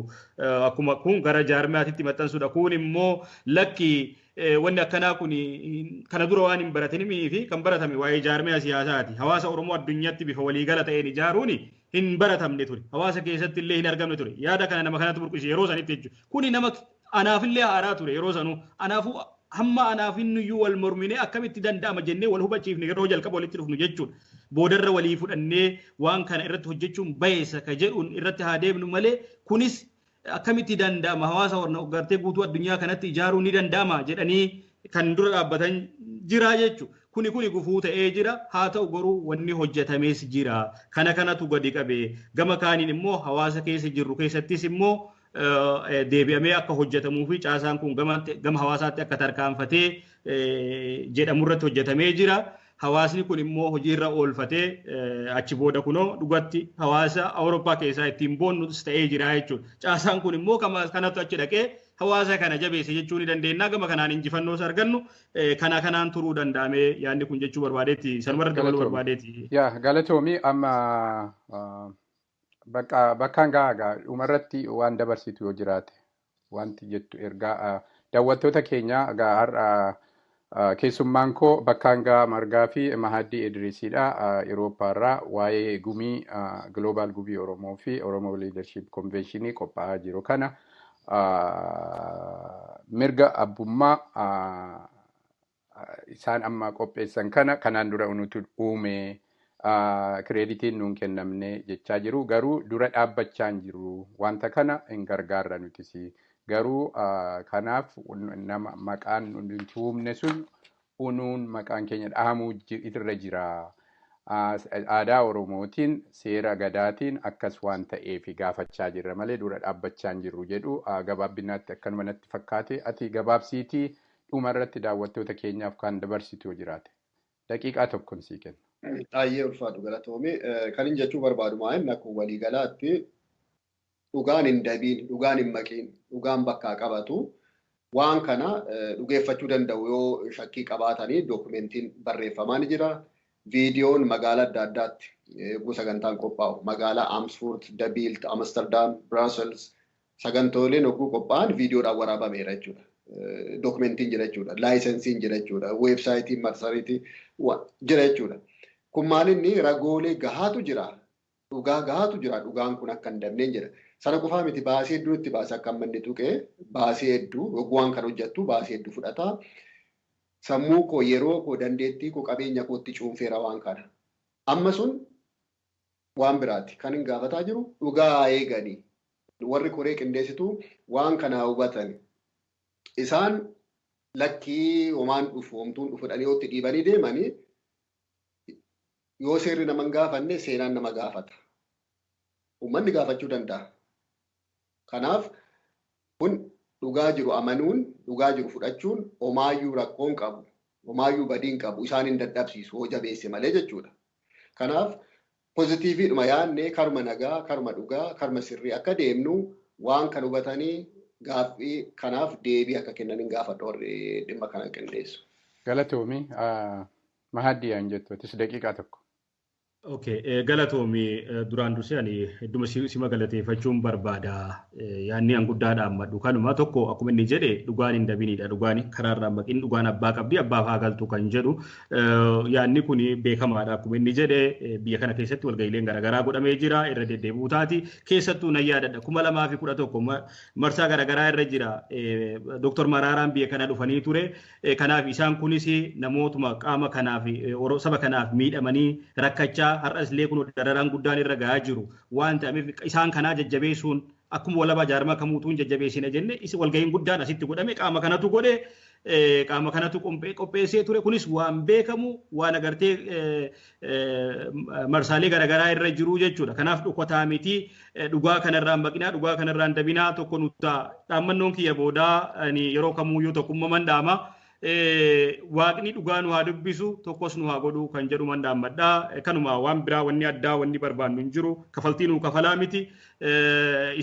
akkuma kun gara jaarmiyaatitti maxxansuudha. Kun immoo lakki wanni akkanaa kun kana dura waan hin baratinii fi kan baratame waa'ee jaarmiyaa siyaasaati. Hawaasa Oromoo addunyaatti bifa waliigala ta'een ijaaruun hin baratamne ture. Hawaasa keessatti illee hin argamne ture. Yaada kana nama kanatu burqise yeroo sanitti jechuudha. Kuni nama anaafillee haaraa ture yeroo sanuu. Anaafuu hamma anaafinnuyyuu wal mormine akkamitti danda'ama jennee wal hubachiifne yeroo jalqaba walitti dhufnu jechuudha. Boodarra walii fudhannee waan kana irratti hojjechuun bayeessa ka jedhuun irratti haa deemnu malee kunis akkamitti danda'ama hawaasa gartee guutuu addunyaa kanatti ijaaruu ni danda'ama jedhanii kan dura dhaabbatan jira jechuudha. Kuni gufuu ta'ee jira haa ta'u garuu wanni hojjetamees jira. Kanatu gadi qabee gama kaaniin immoo hawaasa keessa jirru keessattis immoo deebi'amee akka hojjetamuu fi caasaan kun gama hawaasaatti akka tarkaanfatee jedhamurratti hojjetamee jira. Hawaasni kun immoo hojiirra oolfatee achi booda kunoo dhugatti hawaasa Awurooppaa keessaa ittiin boonnus ta'ee jira jechuudha. Caasaan kun immoo kanatu achi dhaqee hawaasa kana jabeesse jechuu ni dandeenya. Gama kanaan injifannoos argannu kanaan turuu danda'amee yaadni kun jechuu barbaadeetti sanumarra dabaluu barbaadeetti. Yaa galatoomii amma bakkaanga'aa dhumarratti waan dabarsitu yoo jiraate wanti jettu ergaa daawwattoota keenya har'a keessummaan koo Bakkaanga'aa Margaa fi Maahaddi Idiriisidha. Awurooppaarraa waa'ee gumii Global Gumii Oromoo fi Oromo Leadership Conventionii qophaa'aa jiru kana mirga abbummaa isaan amma qopheessan kana kanaan dura nuti uume kireeditiin nuun kennamne jechaa jiru. Garuu dura dhaabbachaa hin jiru. Wanta kana hin gargaarra nutisi. Garuu kanaaf nama maqaan nuti uumne sun unuun maqaan keenya dhahamuu irra jira. Aadaa Oromootiin seera gadaatiin akkas waan ta'eef gaafachaa jirra malee dura dhaabbachaa hin jirru jedhu gabaabbinaatti akkanuma natti fakkaate. Ati gabaabsiitii dhumarratti daawwattoota keenyaaf kan dabarsitu yoo jiraate daqiiqaa tokkoon sii kenna. Baay'ee ulfaatu galatoomii kan hin jechuu barbaadu maa'in akkuma waliigalaatti dhugaan hin dabiin, dhugaan hin maqiin, dhugaan bakkaa qabatu waan kana dhugeeffachuu danda'u yoo shakkii qabaatanii dookumentiin barreeffamaa ni jira. Viidiyoon magaalaa adda addaatti sagantaan qophaa'u magaalaa Amersfoort, Dabiilt, Amsterdam, Brussels sagantooleen hogguu qophaa'an viidiyoodhaan waraabameera jechuudha. Dokumentiin jira jechuudha. Laayisensiin jira jechuudha. Weebsaayitiin marsariitii jira jechuudha. Kun maalinni ragoolee gahaatu jira. Dhugaa gahaatu jira. Dhugaan kun akka hin dabneen jira. Sana qofaa miti baasii hedduu itti baasa akka manni tuqee baasii hedduu waan kan hojjettu baasii hedduu fudhata. Sammuu koo yeroo koo dandeettii koo qabeenya kootti cuunfeera waan kana. Amma sun waan biraati. Kan hin gaafataa jiru dhugaa eeganii. Warri koree qindeessituu waan kana hubatan. Isaan lakkii homaan dhufu homtuun dhufudhanii yoo itti dhiibanii deemanii yoo seerri nama hin gaafanne seenaan nama gaafata. Uummanni gaafachuu danda'a. Kanaaf kun dhugaa jiru amanuun, dhugaa jiru fudhachuun homaayyuu rakkoon qabu, homaayyuu badiin qabu isaan hin dadhabsiisu hoo jabeesse malee jechuudha. Kanaaf pozitiiviidhuma yaadnee karma nagaa, karma dhugaa, karma sirrii akka deemnu waan kan hubatanii gaaffii kanaaf deebii akka kennan hin gaafadha warri dhimma kana qindeessu. Galatoomi Maahaddi yaan jettu atis daqiiqaa tokko. Okay, galatoomii duraan dursee ani hedduma sima galateeffachuun barbaada. Yaanni an guddaadha ammadhu. Kanuma tokko akkuma inni jedhe dhugaan hin dabinidha. Dhugaan karaarraa maqin dhugaan abbaa qabdi abbaaf haa galtu kan jedhu. Yaanni kun beekamaadha. Akkuma inni jedhe biyya kana keessatti walga'iileen garaagaraa godhamee jira. Irra deddeebi'uu taati. Keessattuu nan yaadadha. 2011 marsaa garaagaraa irra jira. Dr. Maraaraan biyya kana dhufanii ture. Kanaaf isaan kunis namootuma qaama kanaaf saba kanaaf miidhamanii rakkachaa har'as illee kun dararaan guddaan irra gahaa jiru waan ta'eef isaan kanaa jajjabeessuun akkuma walaba jaarmaa kamuutuun jajjabeessina jenne walga'iin guddaan asitti godhame qaama kanatu godhe qaama kanatu qopheessee ture kunis waan beekamu waan agartee marsaalee garaagaraa irra jiru jechuudha. Kanaaf dhokataa miti dhugaa kanarraan baqinaa dhugaa kanarraan dabinaa tokko nuta dhaammannoon kiyya boodaa yeroo kamuuyyuu tokkummaan dhaama. Waaqni dhugaa nu haa dubbisu tokkos nu haa godhu kan jedhu man dhaammadhaa. Kanuma waan biraa wanni addaa wanni barbaannu hin jiru. Kafaltii nu kafalaa miti.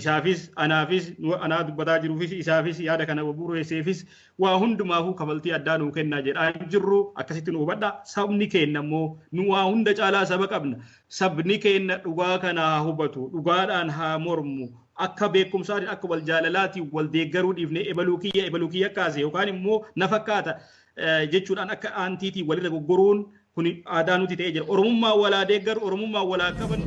Isaafis anaafis anaa dubbataa jiruufis isaafis yaada kana bu'uureesseefis waa hundumaafuu kafaltii addaa nu kennaa jedhaa jirru akkasitti nu hubadha. Sabni keenya immoo nu waa hunda caalaa saba qabna. Sabni keenya dhugaa kana haa hubatu. Dhugaadhaan haa mormu. Akka beekumsaatiin akka wal jaalalaatiin wal deeggaruu dhiifnee ebaluu kiyya kaase yookaan immoo na fakkaata jechuudhaan akka aantiitiin walirra goggoruun kun aadaa nuti ta'ee jira. Oromummaa walaa deeggaru, Oromummaa walaa qaban.